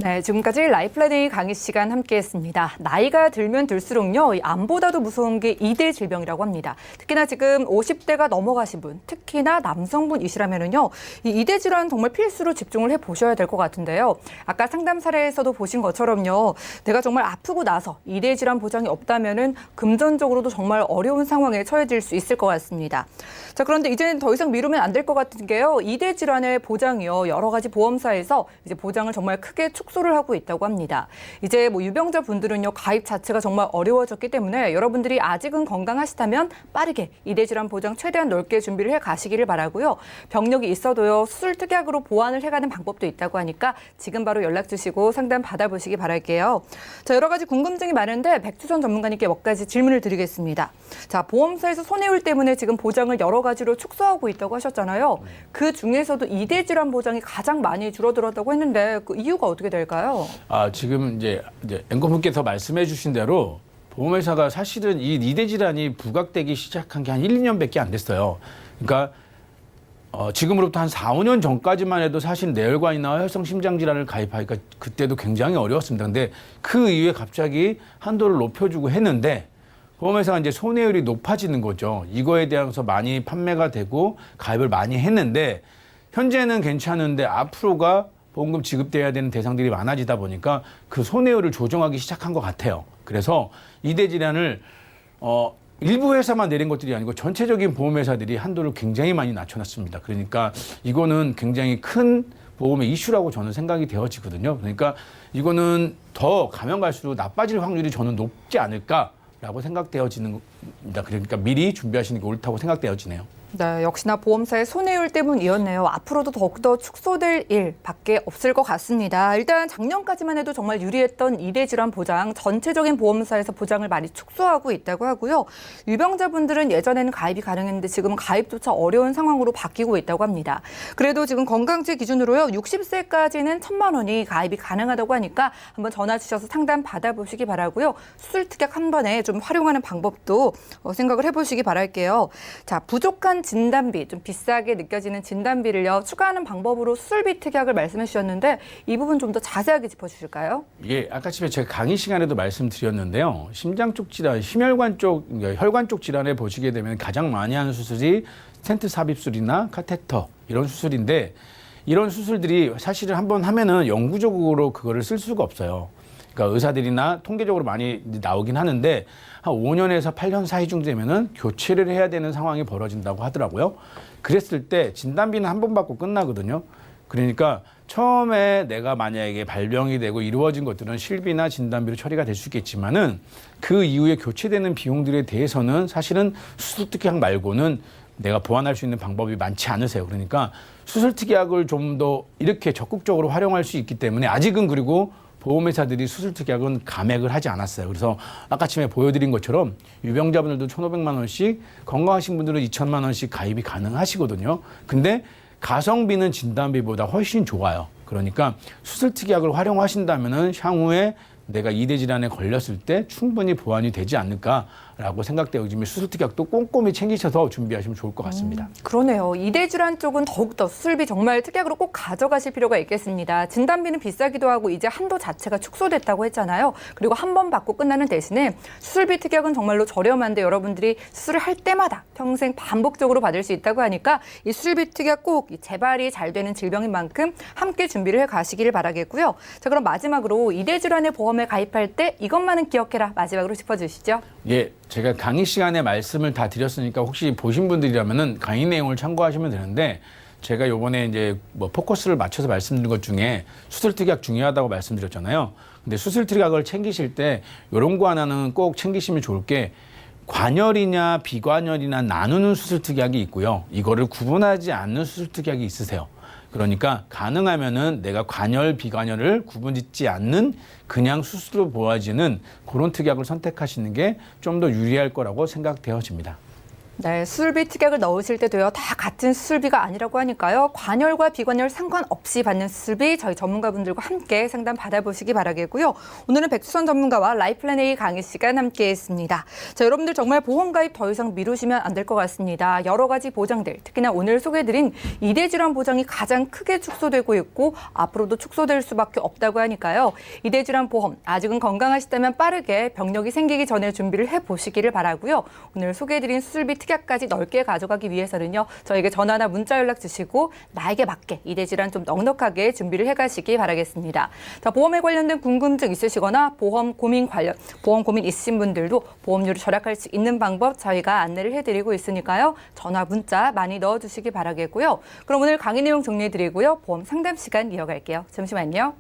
네, 지금까지 라이플라네이 강의 시간 함께했습니다. 나이가 들면 들수록요, 이 암보다도 무서운 게 이대 질병이라고 합니다. 특히나 지금 50대가 넘어가신 분, 특히나 남성분이시라면은요, 이 이대 질환 정말 필수로 집중을 해보셔야 될 것 같은데요. 아까 상담 사례에서도 보신 것처럼요, 내가 정말 아프고 나서 이대 질환 보장이 없다면은 금전적으로도 정말 어려운 상황에 처해질 수 있을 것 같습니다. 자, 그런데 이제는 더 이상 미루면 안 될 것 같은 게요, 이대 질환의 보장이요, 여러 가지 보험사에서 이제 보장을 정말 크게 축소 축소를 하고 있다고 합니다. 이제 유병자 분들은요, 가입 자체가 정말 어려워졌기 때문에 여러분들이 아직은 건강하시다면 빠르게 이대질환 보장 최대한 넓게 준비를 해 가시기를 바라고요. 병력이 있어도요, 수술 특약으로 보완을 해가는 방법도 있다고 하니까 지금 바로 연락 주시고 상담 받아보시기 바랄게요. 자, 여러 가지 궁금증이 많은데 백주선 전문가님께 몇 가지 질문을 드리겠습니다. 자, 보험사에서 손해율 때문에 지금 보장을 여러 가지로 축소하고 있다고 하셨잖아요. 그 중에서도 이대질환 보장이 가장 많이 줄어들었다고 했는데 그 이유가 어떻게 될까요? 지금 이제 앵커분께서 말씀해 주신 대로 보험회사가 사실은 이 이대질환이 부각되기 시작한 게 한 1, 2년밖에 안 됐어요. 그러니까 지금으로부터 한 4, 5년 전까지만 해도 사실 뇌혈관이나 혈성 심장 질환을 가입하기가 그때도 굉장히 어려웠습니다. 근데 그 이후에 갑자기 한도를 높여주고 했는데 보험회사가 이제 손해율이 높아지는 거죠. 이거에 대해서 많이 판매가 되고 가입을 많이 했는데 현재는 괜찮은데 앞으로가 보험금 지급돼야 되는 대상들이 많아지다 보니까 그 손해율을 조정하기 시작한 것 같아요. 그래서 이대질환을 일부 회사만 내린 것들이 아니고 전체적인 보험회사들이 한도를 굉장히 많이 낮춰놨습니다. 그러니까 이거는 굉장히 큰 보험의 이슈라고 저는 생각이 되어지거든요. 그러니까 이거는 더 가면 갈수록 나빠질 확률이 저는 높지 않을까라고 생각되어지는 겁니다. 그러니까 미리 준비하시는 게 옳다고 생각되어지네요. 네, 역시나 보험사의 손해율 때문이었네요. 앞으로도 더욱더 축소될 일밖에 없을 것 같습니다. 일단 작년까지만 해도 정말 유리했던 이대질환 보장, 전체적인 보험사에서 보장을 많이 축소하고 있다고 하고요. 유병자분들은 예전에는 가입이 가능했는데 지금은 가입조차 어려운 상황으로 바뀌고 있다고 합니다. 그래도 지금 건강지 기준으로요, 60세까지는 1,000만 원이 가입이 가능하다고 하니까 한번 전화 주셔서 상담 받아보시기 바라고요. 수술 특약 한 번에 좀 활용하는 방법도 생각을 해보시기 바랄게요. 자, 부족한 진단비, 좀 비싸게 느껴지는 진단비를요, 추가하는 방법으로 수술비 특약을 말씀해 주셨는데 이 부분 좀 더 자세하게 짚어주실까요? 예, 아까 집에 제가 강의 시간에도 말씀드렸는데요. 심장 쪽 질환, 심혈관 쪽, 혈관 쪽 질환에 보시게 되면 가장 많이 하는 수술이 스텐트 삽입술이나 카테터 이런 수술인데 이런 수술들이 사실은 한번 하면은 영구적으로 그거를 쓸 수가 없어요. 그러니까 의사들이나 통계적으로 많이 나오긴 하는데 한 5년에서 8년 사이 정도 되면은 교체를 해야 되는 상황이 벌어진다고 하더라고요. 그랬을 때 진단비는 한 번 받고 끝나거든요. 그러니까 처음에 내가 만약에 발병이 되고 이루어진 것들은 실비나 진단비로 처리가 될 수 있겠지만은 그 이후에 교체되는 비용들에 대해서는 사실은 수술 특약 말고는 내가 보완할 수 있는 방법이 많지 않으세요. 그러니까 수술 특약을 좀 더 이렇게 적극적으로 활용할 수 있기 때문에 아직은 그리고 보험회사들이 수술 특약은 감액을 하지 않았어요. 그래서 아까 전에 보여드린 것처럼 유병자분들도 1,500만 원씩, 건강하신 분들은 2,000만 원씩 가입이 가능하시거든요. 근데 가성비는 진단비보다 훨씬 좋아요. 그러니까 수술 특약을 활용하신다면은 향후에 내가 이대질환에 걸렸을 때 충분히 보완이 되지 않을까라고 생각되어지면 수술 특약도 꼼꼼히 챙기셔서 준비하시면 좋을 것 같습니다. 그러네요. 이대질환 쪽은 더욱더 수술비 정말 특약으로 꼭 가져가실 필요가 있겠습니다. 진단비는 비싸기도 하고 이제 한도 자체가 축소됐다고 했잖아요. 그리고 한 번 받고 끝나는 대신에 수술비 특약은 정말로 저렴한데 여러분들이 수술을 할 때마다 평생 반복적으로 받을 수 있다고 하니까 이 수술비 특약 꼭 재발이 잘 되는 질병인 만큼 함께 준비를 해 가시기를 바라겠고요. 자, 그럼 마지막으로 이대질환의 보험에 가입할 때 이것만은 기억해라. 마지막으로 짚어주시죠. 예, 제가 강의 시간에 말씀을 다 드렸으니까 혹시 보신 분들이라면은 강의 내용을 참고하시면 되는데 제가 요번에 이제 포커스를 맞춰서 말씀드린 것 중에 수술 특약 중요하다고 말씀드렸잖아요. 근데 수술 특약을 챙기실 때 이런 거 하나는 꼭 챙기시면 좋을 게 관열이냐 비관열이나 나누는 수술 특약이 있고요. 이거를 구분하지 않는 수술 특약이 있으세요. 그러니까 가능하면은 내가 관열, 비관열을 구분짓지 않는 그냥 수술로 보아지는 그런 특약을 선택하시는 게 좀 더 유리할 거라고 생각되어집니다. 네, 수술비 특약을 넣으실 때도요, 다 같은 수술비가 아니라고 하니까요. 관열과 비관열 상관없이 받는 수술비 저희 전문가분들과 함께 상담 받아보시기 바라겠고요. 오늘은 백주선 전문가와 라이플랜 A 강의 시간 함께했습니다. 자, 여러분들 정말 보험 가입 더 이상 미루시면 안 될 것 같습니다. 여러 가지 보장들, 특히나 오늘 소개해드린 이대질환 보장이 가장 크게 축소되고 있고 앞으로도 축소될 수밖에 없다고 하니까요. 이대질환 보험 아직은 건강하시다면 빠르게 병력이 생기기 전에 준비를 해보시기를 바라고요. 오늘 소개해드린 수술비 특약까지 넓게 가져가기 위해서는요, 저에게 전화나 문자 연락 주시고 나에게 맞게 이대질환 좀 넉넉하게 준비를 해가시기 바라겠습니다. 자, 보험에 관련된 궁금증 있으시거나 보험 고민 있으신 분들도 보험료를 절약할 수 있는 방법 저희가 안내를 해드리고 있으니까요. 전화 문자 많이 넣어주시기 바라겠고요. 그럼 오늘 강의 내용 정리해드리고요. 보험 상담 시간 이어갈게요. 잠시만요.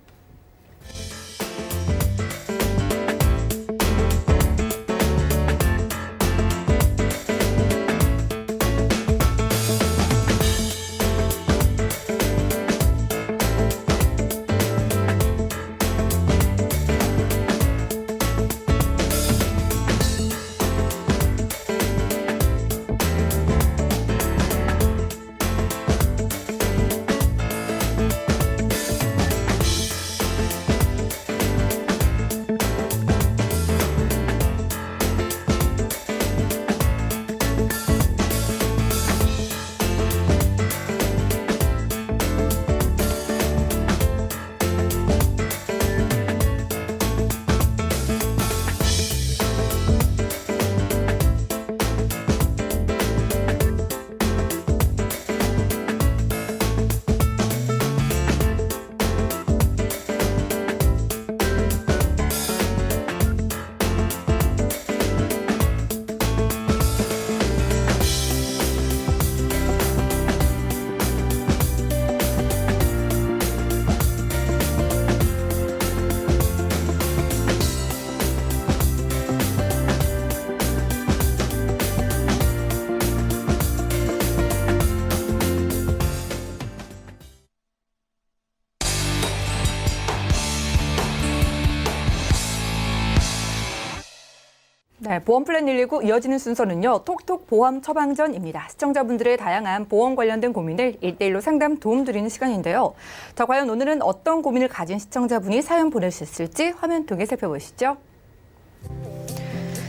네, 보험 플랜 119 이어지는 순서는요. 톡톡 보험 처방전입니다. 시청자분들의 다양한 보험 관련된 고민을 1대1로 상담 도움 드리는 시간인데요. 자, 과연 오늘은 어떤 고민을 가진 시청자분이 사연 보내주셨을지 화면 통해 살펴보시죠.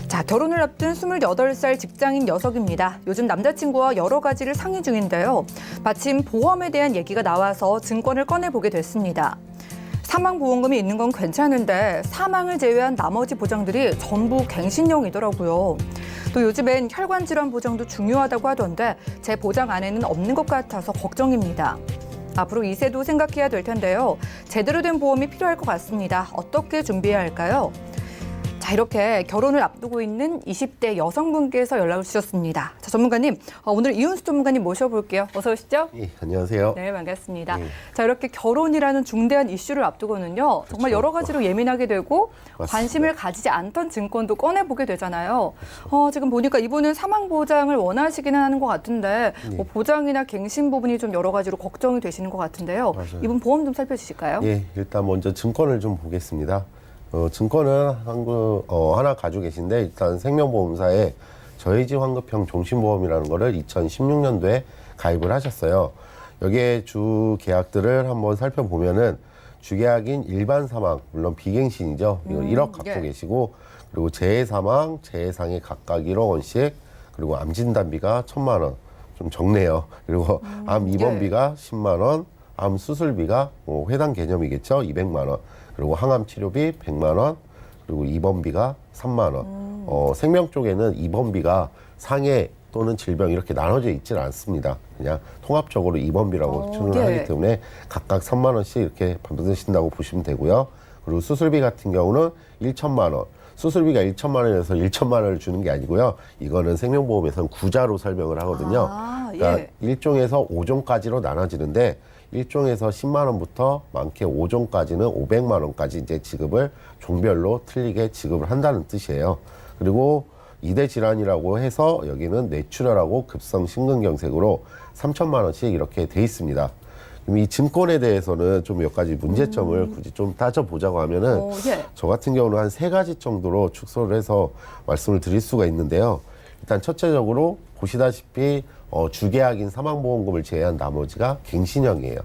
자, 결혼을 앞둔 28살 직장인 녀석입니다. 요즘 남자친구와 여러 가지를 상의 중인데요. 마침 보험에 대한 얘기가 나와서 증권을 꺼내보게 됐습니다. 사망보험금이 있는 건 괜찮은데 사망을 제외한 나머지 보장들이 전부 갱신형이더라고요. 또 요즘엔 혈관질환 보장도 중요하다고 하던데 제 보장 안에는 없는 것 같아서 걱정입니다. 앞으로 2세도 생각해야 될 텐데요. 제대로 된 보험이 필요할 것 같습니다. 어떻게 준비해야 할까요? 자, 이렇게 결혼을 앞두고 있는 20대 여성분께서 연락을 주셨습니다. 자, 전문가님, 오늘 이윤수 전문가님 모셔볼게요. 어서 오시죠. 예, 안녕하세요. 네, 반갑습니다. 네. 자, 이렇게 결혼이라는 중대한 이슈를 앞두고는요. 정말 여러 가지로 예민하게 되고 맞습니다. 관심을 가지지 않던 증권도 꺼내보게 되잖아요. 지금 보니까 이분은 사망보장을 원하시기는 하는 것 같은데 뭐 보장이나 갱신 부분이 좀 여러 가지로 걱정이 되시는 것 같은데요. 맞아요. 이분 보험 좀 살펴주실까요? 예, 일단 먼저 증권을 좀 보겠습니다. 증권은 하나 가지고 계신데 일단 생명보험사에 저해지 환급형 종신보험이라는 거를 2016년도에 가입을 하셨어요. 여기에 주 계약들을 한번 살펴보면은 주계약인 일반 사망, 물론 비갱신이죠. 이거 1억 갖고 예. 계시고 그리고 재해 사망, 재해상해 각각 1억 원씩 그리고 암 진단비가 1,000만 원. 좀 적네요. 그리고 암 입원비가 10만 원, 암 수술비가 회당 개념이겠죠. 200만 원. 그리고 항암 치료비 100만 원, 그리고 입원비가 3만 원. 생명 쪽에는 입원비가 상해 또는 질병 이렇게 나눠져 있지는 않습니다. 그냥 통합적으로 입원비라고 추론을 하기 때문에 각각 3만 원씩 이렇게 받으신다고 보시면 되고요. 그리고 수술비 같은 경우는 1천만 원. 수술비가 1천만 원에서 1천만 원을 주는 게 아니고요. 이거는 생명보험에서는 구자로 설명을 하거든요. 그러니까 1종에서 5종까지로 나눠지는데 1종에서 10만 원부터 많게 5종까지는 500만 원까지 이제 지급을 종별로 틀리게 지급을 한다는 뜻이에요. 그리고 2대 질환이라고 해서 여기는 뇌출혈하고 급성 심근경색으로 3천만 원씩 이렇게 돼 있습니다. 이 증권에 대해서는 좀 몇 가지 문제점을 굳이 좀 따져보자고 하면은 저 같은 경우는 한 3가지 정도로 축소를 해서 말씀을 드릴 수가 있는데요. 일단 첫째적으로 보시다시피 주계약인 사망보험금을 제외한 나머지가 갱신형이에요.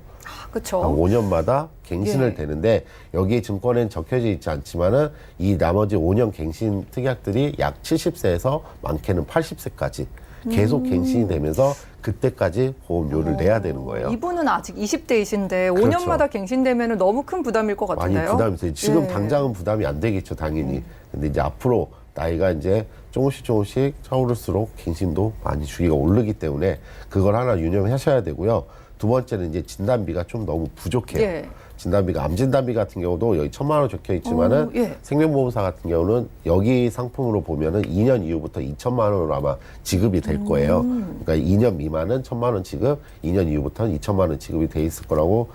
그렇죠. 5년마다 갱신을 되는데 여기에 증권엔 적혀져 있지 않지만은 이 나머지 5년 갱신 특약들이 약 70세에서 많게는 80세까지 계속 갱신이 되면서 그때까지 보험료를 내야 되는 거예요. 이분은 아직 20대이신데 그렇죠. 5년마다 갱신되면 너무 큰 부담일 것 많이 같은데요. 부담이 돼요. 지금 당장은 부담이 안 되겠죠, 당연히. 근데 이제 앞으로 나이가 이제 조금씩 차오를수록 갱신도 많이 주기가 오르기 때문에 그걸 하나 유념하셔야 되고요. 두 번째는 이제 진단비가 좀 너무 부족해요. 진단비가 암 진단비 같은 경우도 여기 1,000만 원 적혀 있지만은 생명보험사 같은 경우는 여기 상품으로 보면은 2년 이후부터 2천만 원으로 아마 지급이 될 거예요. 그러니까 2년 미만은 1,000만 원 지급, 2년 이후부터는 2천만 원 지급이 돼 있을 거라고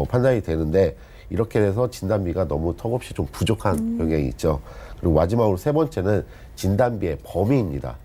판단이 되는데 이렇게 돼서 진단비가 너무 턱없이 좀 부족한 경향이 있죠. 그리고 마지막으로 세 번째는 진단비의 범위입니다.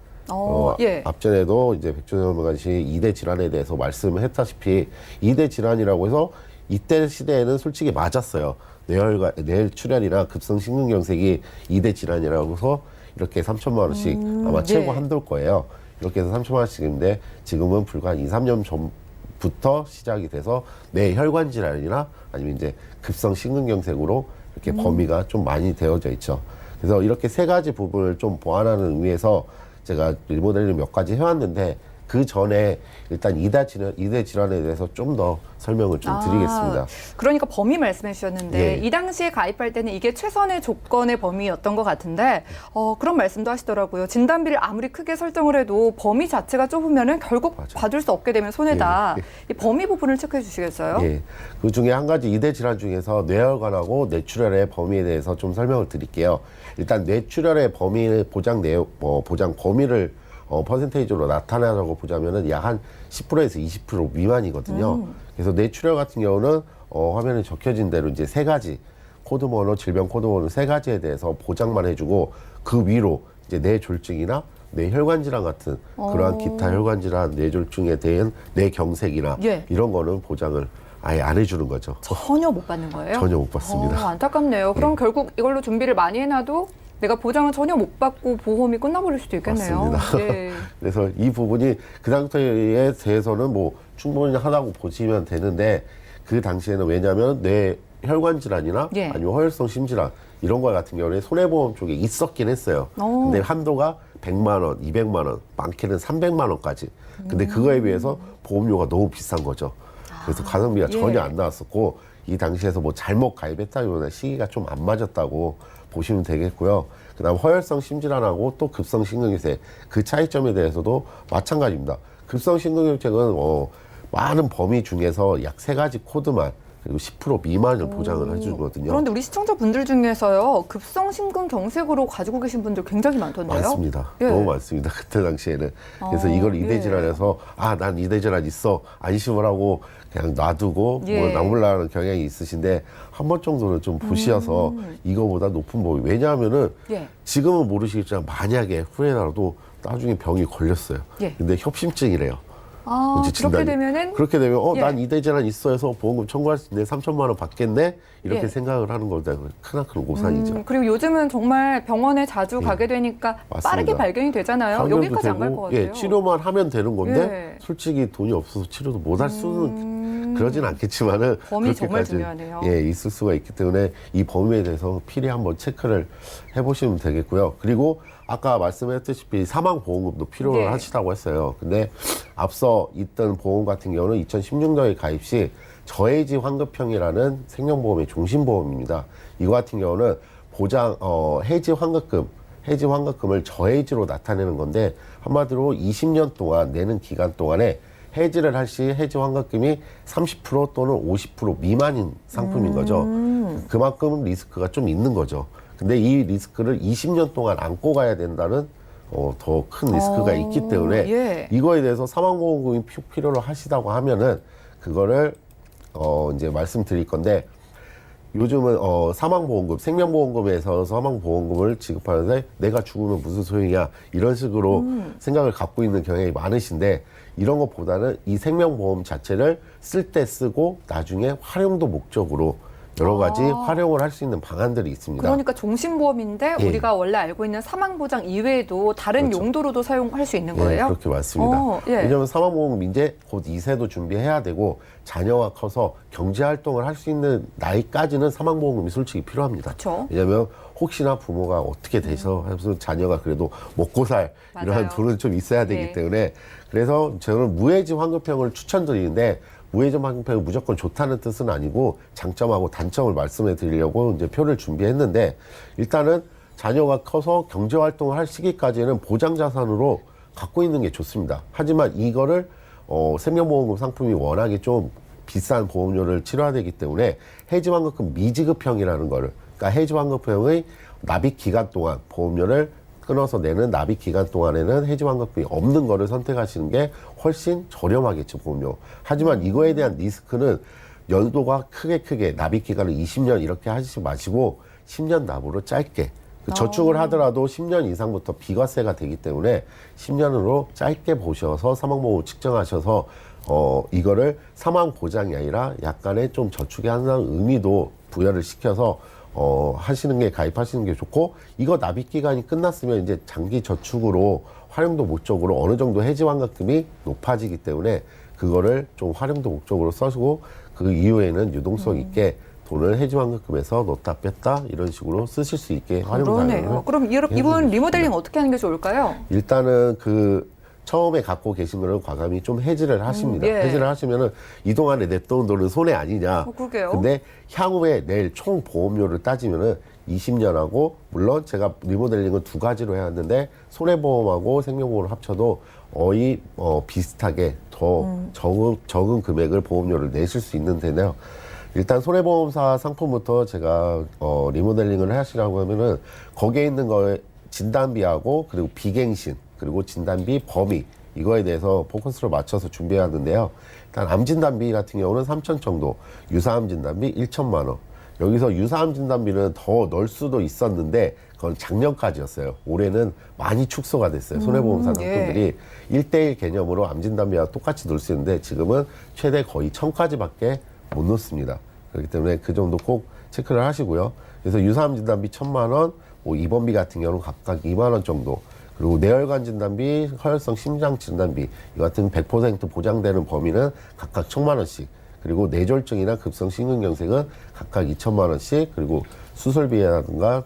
예. 앞전에도 이제 백준현 전문가씨 2대 질환에 대해서 말씀을 했다시피 2대 질환이라고 해서 이때 시대에는 솔직히 맞았어요. 뇌혈 출혈이나 급성 심근경색이 2대 질환이라고 해서 이렇게 3천만 원씩 아마 최고 예. 한도일 거예요. 이렇게 해서 3천만 원씩인데 지금은 불과 한 2, 3년 전부터 시작이 돼서 뇌혈관 질환이나 아니면 이제 급성 심근경색으로 이렇게 범위가 좀 많이 되어져 있죠. 그래서 이렇게 세 가지 부분을 좀 보완하는 의미에서 제가 리모델링 몇 가지 해왔는데 그 전에 일단 2대 질환에 대해서 좀 더 설명을 좀 드리겠습니다. 그러니까 범위 말씀해 주셨는데 예. 이 당시에 가입할 때는 이게 최선의 조건의 범위였던 것 같은데 그런 말씀도 하시더라고요. 진단비를 아무리 크게 설정을 해도 범위 자체가 좁으면은 결국 맞아요. 받을 수 없게 되면 손해다. 예. 이 범위 부분을 체크해 주시겠어요? 예. 그 중에 한 가지 2대 질환 중에서 뇌혈관하고 뇌출혈의 범위에 대해서 좀 설명을 드릴게요. 일단 뇌출혈의 범위 보장 범위를 퍼센테이지로 나타내라고 보자면은 약 한 10%에서 20% 미만이거든요. 그래서 뇌출혈 같은 경우는 화면에 적혀진 대로 이제 세 가지 코드 번호, 질병 코드 번호 세 가지에 대해서 보장만 해주고 그 위로 이제 뇌졸중이나 뇌혈관 질환 같은 그러한 기타 혈관 질환, 뇌졸중에 대한 뇌경색이나 예. 이런 거는 보장을 아예 안 해주는 거죠. 전혀 못 받는 거예요? 전혀 못 받습니다. 안타깝네요. 그럼 결국 이걸로 준비를 많이 해놔도 내가 보장을 전혀 못 받고 보험이 끝나버릴 수도 있겠네요. 맞습니다. 예. 그래서 이 부분이 그 상태에 대해서는 뭐 충분히 하다고 보시면 되는데 그 당시에는 왜냐하면 뇌혈관 질환이나 예. 아니면 허혈성 심질환 이런 거 같은 경우에 손해보험 쪽에 있었긴 했어요. 근데 한도가 100만 원, 200만 원, 많게는 300만 원까지. 근데 그거에 비해서 보험료가 너무 비싼 거죠. 그래서 가성비가 예. 전혀 안 나왔었고 이 당시에서 뭐 잘못 가입했다기보다 시기가 좀 안 맞았다고 보시면 되겠고요. 그다음 허혈성 심질환하고 또 급성 심근경색 그 차이점에 대해서도 마찬가지입니다. 급성 심근경색은 많은 범위 중에서 약 세 가지 코드만 그리고 10% 미만을 보장을 해주거든요. 그런데 우리 시청자분들 중에서요. 급성 심근경색으로 가지고 계신 분들 굉장히 많던데요. 많습니다. 예. 너무 많습니다. 그때 당시에는. 그래서 이걸 예. 2대 질환에서 난 2대 질환 있어. 안심을 하고 그냥 놔두고 예. 뭐 나물라는 경향이 있으신데 한 번 정도는 좀 보셔서 이거보다 높은 범위. 왜냐하면은 예. 지금은 모르시겠지만 만약에 후에라도 나중에 병이 걸렸어요. 예. 근데 협심증이래요. 이제 그렇게 진단이. 되면은 그렇게 되면 예. 난 2대 질환 있어 해서 보험금 청구할 수 있는데 3천만 원 받겠네? 이렇게 예. 생각을 하는 거다. 크나큰 오산이죠. 그리고 요즘은 정말 병원에 자주 가게 되니까 맞습니다. 빠르게 발견이 되잖아요. 발견도 여기까지 안 갈 것 같아요. 예, 치료만 하면 되는 건데 예. 솔직히 돈이 없어서 치료도 못 할 수는 그러진 않겠지만은 범위 정말 그렇게까지, 중요하네요. 예, 있을 수가 있기 때문에 이 범위에 대해서 필히 한번 체크를 해보시면 되겠고요. 그리고 아까 말씀했다시피 사망보험금도 필요로 네. 하시다고 했어요. 근데 앞서 있던 보험 같은 경우는 2016년에 가입 시 저해지 환급형이라는 생명보험의 종신보험입니다. 이거 같은 경우는 보장 해지 환급금을 저해지로 나타내는 건데 한마디로 20년 동안 내는 기간 동안에 해지를 할 시 해지 환급금이 30% 또는 50% 미만인 상품인 거죠. 그만큼 리스크가 좀 있는 거죠. 근데 이 리스크를 20년 동안 안고 가야 된다는 더 큰 리스크가 있기 때문에 예. 이거에 대해서 사망보험금이 필요로 하시다고 하면은 그거를 이제 말씀드릴 건데 요즘은 사망보험금, 생명보험금에서 사망보험금을 지급하는데 내가 죽으면 무슨 소용이야 이런 식으로 생각을 갖고 있는 경향이 많으신데 이런 것보다는 이 생명보험 자체를 쓸 때 쓰고 나중에 활용도 목적으로 여러 가지 활용을 할 수 있는 방안들이 있습니다. 그러니까 종신보험인데 예. 우리가 원래 알고 있는 사망보장 이외에도 다른 그렇죠. 용도로도 사용할 수 있는 예, 거예요? 그렇게 맞습니다. 예. 왜냐하면 사망보험금 이제 곧 2세도 준비해야 되고 자녀가 커서 경제활동을 할 수 있는 나이까지는 사망보험금이 솔직히 필요합니다. 그렇죠. 왜냐하면 혹시나 부모가 어떻게 돼서 해서 자녀가 그래도 먹고 살 이러한 맞아요. 돈은 좀 있어야 되기 예. 때문에 그래서 저는 무해지 환급형을 추천드리는데 무해지 환급형이 무조건 좋다는 뜻은 아니고 장점하고 단점을 말씀해 드리려고 이제 표를 준비했는데 일단은 자녀가 커서 경제활동을 할 시기까지는 보장자산으로 갖고 있는 게 좋습니다. 하지만 이거를 생명보험금 상품이 워낙에 좀 비싼 보험료를 치러야 되기 때문에 해지환급금 미지급형이라는 거를 그러니까 해지환급형의 납입 기간 동안 보험료를 끊어서 내는 납입 기간 동안에는 해지환급금이 없는 거를 선택하시는 게 훨씬 저렴하겠죠 보험료. 하지만 이거에 대한 리스크는 연도가 크게 납입 기간을 20년 이렇게 하시지 마시고 10년 납으로 짧게 저축을 하더라도 10년 이상부터 비과세가 되기 때문에 10년으로 짧게 보셔서 사망보험을 측정하셔서 이거를 사망 보장이 아니라 약간의 좀 저축에 한다는 의미도 부여를 시켜서 가입하시는 게 좋고, 이거 납입 기간이 끝났으면 이제 장기 저축으로 활용도 목적으로 어느 정도 해지 환급금이 높아지기 때문에 그거를 좀 활용도 목적으로 써주고, 그 이후에는 유동성 있게 돈을 해지 환급금에서 넣었다 뺐다 이런 식으로 쓰실 수 있게 활용 그러네요. 가능을 그럼 이분 리모델링 어떻게 하는 게 좋을까요? 일단은 처음에 갖고 계신 거를 과감히 좀 해지를 하십니다. 예. 해지를 하시면은 이동안에 냈던 돈은 손해 아니냐. 그러게요. 근데 향후에 낼 총 보험료를 따지면은 20년하고, 물론 제가 리모델링은 2가지로 해왔는데 손해보험하고 생명보험을 합쳐도 거의 비슷하게 더 적은 금액을 보험료를 내실 수 있는데요. 일단 손해보험사 상품부터 제가 리모델링을 하시라고 하면은 거기에 있는 거에 진단비하고 그리고 비갱신 그리고 진단비 범위 이거에 대해서 포커스를 맞춰서 준비하는데요. 일단 암 진단비 같은 경우는 3천 정도, 유사암 진단비 1천만 원. 여기서 유사암 진단비는 더 넣을 수도 있었는데 그건 작년까지였어요. 올해는 많이 축소가 됐어요. 손해보험사 상품들이 1대1 개념으로 암 진단비와 똑같이 넣을 수 있는데 지금은 최대 거의 1,000까지밖에 못 넣습니다. 그렇기 때문에 그 정도 꼭 체크를 하시고요. 그래서 유사암 진단비 1,000만 원, 입원비 같은 경우는 각각 2만 원 정도, 그리고 뇌혈관 진단비, 허혈성 심장 진단비 이 같은 100% 보장되는 범위는 각각 1,000만 원씩, 그리고 뇌졸중이나 급성 심근경색은 각각 2천만 원씩, 그리고 수술비라든가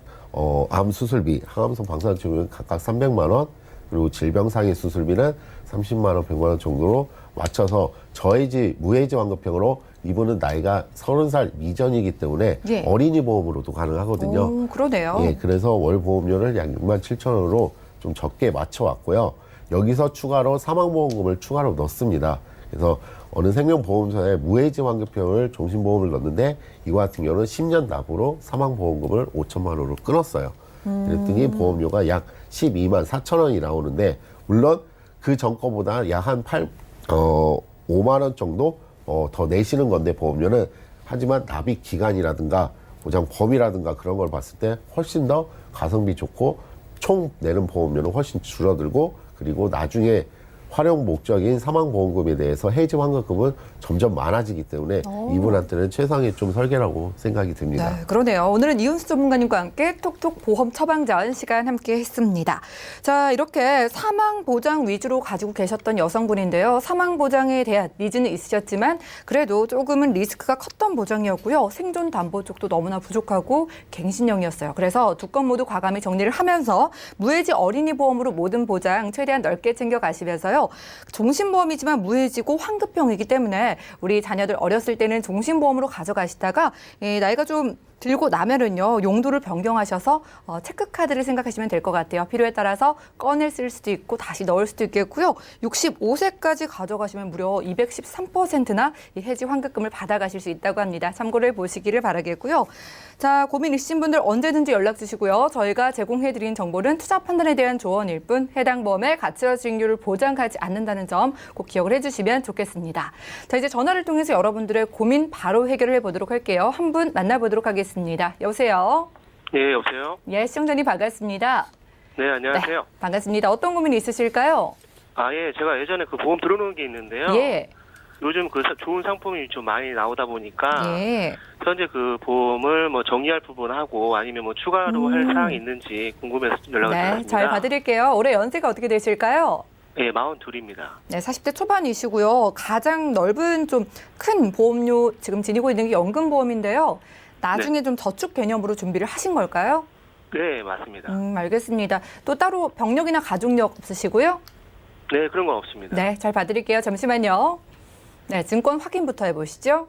암 수술비, 항암성 방사선치료는 각각 300만 원, 그리고 질병상해 수술비는 30만 원, 100만 원 정도로 맞춰서 저해지, 무해지 환급형으로, 이분은 나이가 30살 미전이기 때문에 예. 어린이 보험으로도 가능하거든요. 그러네요. 예, 그래서 월 보험료를 약 67,000원으로 좀 적게 맞춰왔고요. 여기서 추가로 사망보험금을 추가로 넣습니다. 그래서 어느 생명보험사에 무해지 환급형을 종신보험을 넣는데 이거 같은 경우는 10년 납으로 사망보험금을 5천만 원으로 끊었어요. 그랬더니 보험료가 약 12만 4천 원이 나오는데, 물론 그 전거보다 약 한 5만 원 정도 더 내시는 건데 보험료는, 하지만 납입 기간이라든가 보장 범위라든가 그런 걸 봤을 때 훨씬 더 가성비 좋고 총 내는 보험료는 훨씬 줄어들고, 그리고 나중에 활용 목적인 사망보험금에 대해서 해지 환급금은 점점 많아지기 때문에 이분한테는 최상의 좀 설계라고 생각이 듭니다. 네, 그러네요. 오늘은 이윤수 전문가님과 함께 톡톡 보험 처방전 시간 함께 했습니다. 자, 이렇게 사망 보장 위주로 가지고 계셨던 여성분인데요. 사망 보장에 대한 니즈는 있으셨지만 그래도 조금은 리스크가 컸던 보장이었고요. 생존 담보 쪽도 너무나 부족하고 갱신형이었어요. 그래서 두 건 모두 과감히 정리를 하면서 무해지 어린이 보험으로 모든 보장 최대한 넓게 챙겨 가시면서요. 종신보험이지만 무해지고 환급형이기 때문에 우리 자녀들 어렸을 때는 종신보험으로 가져가시다가 나이가 좀 들고 나면은요, 용도를 변경하셔서 체크카드를 생각하시면 될 것 같아요. 필요에 따라서 꺼내 쓸 수도 있고 다시 넣을 수도 있겠고요. 65세까지 가져가시면 무려 213%나 이 해지 환급금을 받아가실 수 있다고 합니다. 참고를 보시기를 바라겠고요. 자, 고민 있으신 분들 언제든지 연락 주시고요. 저희가 제공해드린 정보는 투자 판단에 대한 조언일 뿐 해당 보험의 가치와 수익률을 보장하지 않는다는 점 꼭 기억을 해주시면 좋겠습니다. 자, 이제 전화를 통해서 여러분들의 고민 바로 해결을 해보도록 할게요. 한 분 만나보도록 하겠습니다. 여보세요? 네, 여보세요? 예, 시청자님 반갑습니다. 네, 안녕하세요. 네, 반갑습니다. 어떤 고민이 있으실까요? 예, 제가 예전에 그 보험 들어놓은 게 있는데요. 예. 요즘 좋은 상품이 좀 많이 나오다 보니까 예. 현재 그 보험을 정리할 부분하고 아니면 추가로 할 사항이 있는지 궁금해서 연락을 네, 드렸습니다. 잘 봐드릴게요. 올해 연세가 어떻게 되실까요? 네, 42입니다. 네, 40대 초반이시고요. 가장 넓은 좀 큰 보험료 지금 지니고 있는 게 연금보험인데요. 나중에 좀 저축 개념으로 준비를 하신 걸까요? 네, 맞습니다. 알겠습니다. 또 따로 병력이나 가족력 없으시고요? 네, 그런 건 없습니다. 네, 잘 봐드릴게요. 잠시만요. 네, 증권 확인부터 해보시죠.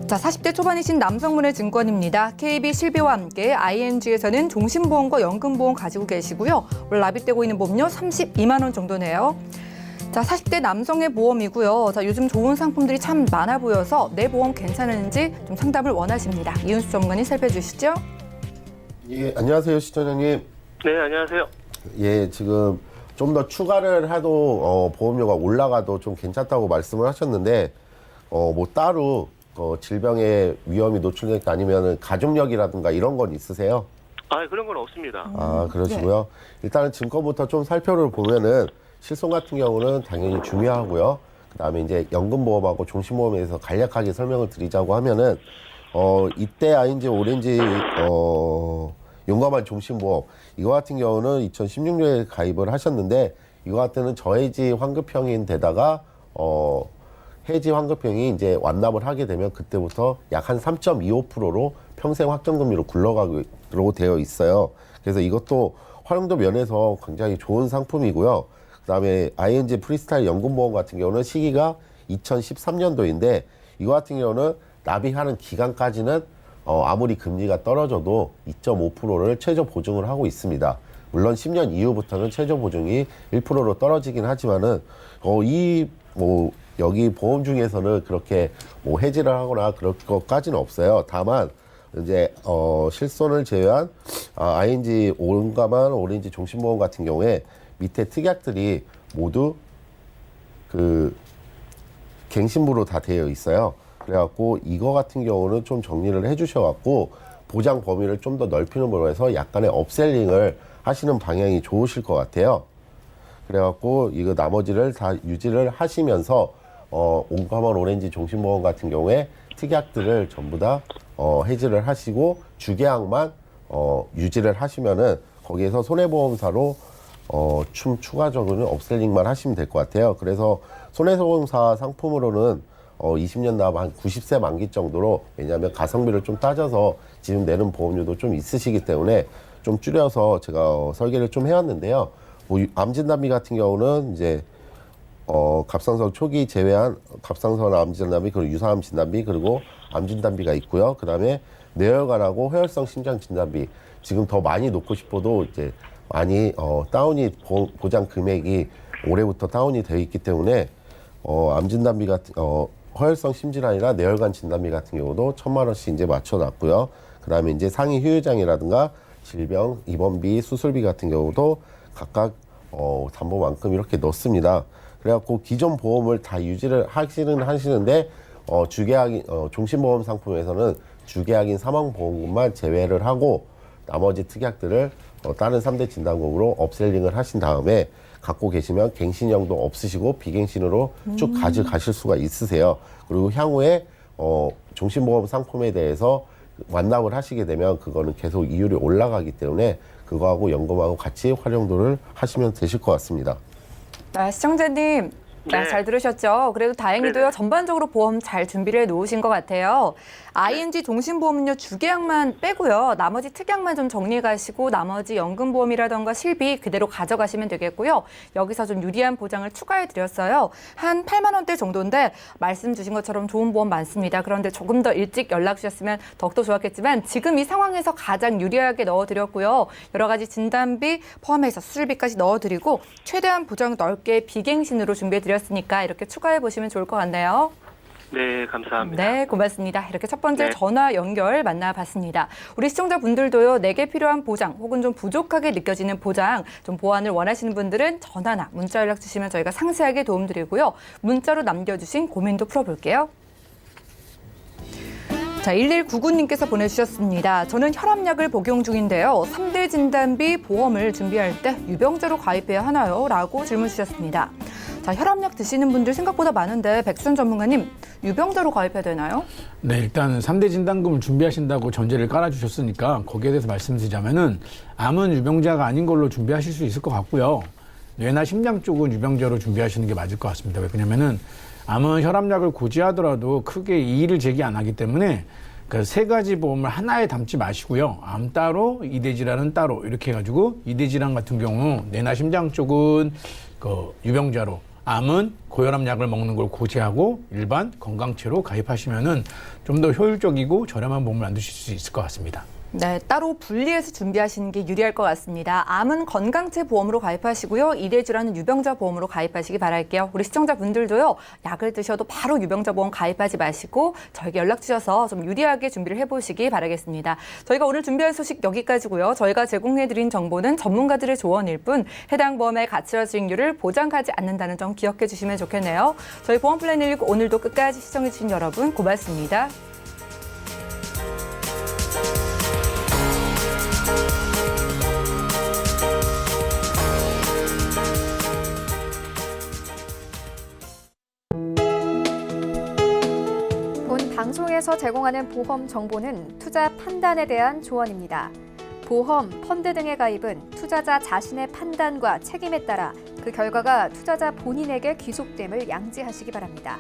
자, 40대 초반이신 남성분의 증권입니다. KB 실비와 함께 ING에서는 종신보험과 연금보험 가지고 계시고요. 올 납입되고 있는 보험료 32만 원 정도네요. 자, 40대 남성의 보험이고요. 자, 요즘 좋은 상품들이 참 많아 보여서 내 보험 괜찮은지 좀 상담을 원하십니다. 이윤수 전문가님 살펴주시죠. 예, 안녕하세요, 시청자님. 네, 안녕하세요. 예, 지금 좀 더 추가를 해도 보험료가 올라가도 좀 괜찮다고 말씀을 하셨는데, 뭐 따로 질병의 위험이 노출되니까 아니면은 가족력이라든가 이런 건 있으세요? 아, 그런 건 없습니다. 아, 그러시고요. 일단은 증권부터 좀 살펴보면은 실손 같은 경우는 당연히 중요하고요. 그다음에 이제 연금보험하고 종신보험에 대해서 간략하게 설명을 드리자고 하면은 이때 ING 오렌지 용감한 종신보험 이거 같은 경우는 2016년에 가입을 하셨는데 이거 같은 경우는 저해지 환급형인데다가 해지 환급형이 이제 완납을 하게 되면 그때부터 약 한 3.25%로 평생 확정금리로 굴러가기로 되어 있어요. 그래서 이것도 활용도 면에서 굉장히 좋은 상품이고요. 그다음에 ING 프리스타일 연금보험 같은 경우는 시기가 2013년도인데 이거 같은 경우는 납입하는 기간까지는 아무리 금리가 떨어져도 2.5%를 최저 보증을 하고 있습니다. 물론 10년 이후부터는 최저 보증이 1%로 떨어지긴 하지만은 여기 보험 중에서는 그렇게 해지를 하거나 그럴 것까지는 없어요. 다만 이제 실손을 제외한 ING 용감한 오렌지 종신보험 같은 경우에 밑에 특약들이 모두 그 갱신부로 다 되어 있어요. 그래갖고 이거 같은 경우는 좀 정리를 해주셔갖고 보장 범위를 좀 더 넓히는 걸로 해서 약간의 업셀링을 하시는 방향이 좋으실 것 같아요. 그래갖고 이거 나머지를 다 유지를 하시면서 용감한 오렌지 종신보험 같은 경우에 특약들을 전부 다 해지를 하시고 주계약만 유지를 하시면은 거기에서 손해보험사로 추가적으로는 업셀링만 하시면 될 것 같아요. 그래서 손해보험사 상품으로는 20년 납 한 90세 만기 정도로 왜냐하면 가성비를 좀 따져서 지금 내는 보험료도 좀 있으시기 때문에 좀 줄여서 제가 설계를 좀 해왔는데요. 암진단비 같은 경우는 이제 갑상선 초기 제외한 갑상선 암진단비 그리고 유사암 진단비 그리고 암진단비가 있고요. 그다음에 뇌혈관하고 회혈성 심장 진단비 지금 더 많이 놓고 싶어도 이제 많이 다운이 보장 금액이 올해부터 다운이 되어 있기 때문에 암진단비 같은 허혈성 심질환이나 뇌혈관 진단비 같은 경우도 1,000만 원씩 이제 맞춰놨고요. 그다음에 이제 상위 휴유장이라든가 질병 입원비 수술비 같은 경우도 각각 담보만큼 이렇게 넣습니다. 그래갖고 기존 보험을 다 유지를 하시는데 주계약인 종신보험 상품에서는 주계약인 사망보험금만 제외를 하고 나머지 특약들을 다른 3대 진단금으로 업셀링을 하신 다음에 갖고 계시면 갱신형도 없으시고 비갱신으로 쭉 가져가실 수가 있으세요. 그리고 향후에 종신보험 상품에 대해서 완납을 하시게 되면 그거는 계속 이율이 올라가기 때문에 그거하고 연금하고 같이 활용도를 하시면 되실 것 같습니다. 시청자님 네. 잘 들으셨죠? 그래도 다행히도요. 네네. 전반적으로 보험 잘 준비를 해놓으신 것 같아요. ING 종신보험은요. 주계약만 빼고요. 나머지 특약만 좀 정리해 가시고 나머지 연금보험이라던가 실비 그대로 가져가시면 되겠고요. 여기서 좀 유리한 보장을 추가해 드렸어요. 한 8만 원대 정도인데 말씀 주신 것처럼 좋은 보험 많습니다. 그런데 조금 더 일찍 연락 주셨으면 더욱더 좋았겠지만 지금 이 상황에서 가장 유리하게 넣어드렸고요. 여러 가지 진단비 포함해서 수술비까지 넣어드리고 최대한 보장 넓게 비갱신으로 준비해 드렸으니까 이렇게 추가해 보시면 좋을 것 같네요. 네, 감사합니다. 네, 고맙습니다. 이렇게 첫 번째 네. 전화 연결 만나봤습니다. 우리 시청자분들도요, 내게 필요한 보장 혹은 좀 부족하게 느껴지는 보장, 좀 보완을 원하시는 분들은 전화나 문자 연락 주시면 저희가 상세하게 도움드리고요. 문자로 남겨주신 고민도 풀어볼게요. 자, 1199님께서 보내주셨습니다. 저는 혈압약을 복용 중인데요. 3대 진단비 보험을 준비할 때 유병자로 가입해야 하나요? 라고 질문 주셨습니다. 자, 혈압약 드시는 분들 생각보다 많은데 백선 전문가님, 유병자로 가입해야 되나요? 네, 일단 3대 진단금을 준비하신다고 전제를 깔아주셨으니까 거기에 대해서 말씀드리자면은 암은 유병자가 아닌 걸로 준비하실 수 있을 것 같고요. 뇌나 심장 쪽은 유병자로 준비하시는 게 맞을 것 같습니다. 왜냐면은 암은 혈압약을 고지하더라도 크게 이의를 제기 안 하기 때문에 그 세 가지 보험을 하나에 담지 마시고요. 암 따로, 이대 질환은 따로 이렇게 해가지고 이대 질환 같은 경우 뇌나 심장 쪽은 그 유병자로, 암은 고혈압약을 먹는 걸 고지하고 일반 건강체로 가입하시면은 좀 더 효율적이고 저렴한 보험을 만드실 수 있을 것 같습니다. 네, 따로 분리해서 준비하시는 게 유리할 것 같습니다. 암은 건강체 보험으로 가입하시고요. 일회질환은 유병자 보험으로 가입하시기 바랄게요. 우리 시청자분들도요. 약을 드셔도 바로 유병자 보험 가입하지 마시고 저에게 연락 주셔서 좀 유리하게 준비를 해보시기 바라겠습니다. 저희가 오늘 준비한 소식 여기까지고요. 저희가 제공해드린 정보는 전문가들의 조언일 뿐 해당 보험의 가치와 수익률을 보장하지 않는다는 점 기억해 주시면 좋겠네요. 저희 보험 플랜 119 오늘도 끝까지 시청해 주신 여러분 고맙습니다. 본 방송에서 제공하는 보험 정보는 투자 판단에 대한 조언입니다. 보험, 펀드 등의 가입은 투자자 자신의 판단과 책임에 따라 그 결과가 투자자 본인에게 귀속됨을 양지하시기 바랍니다.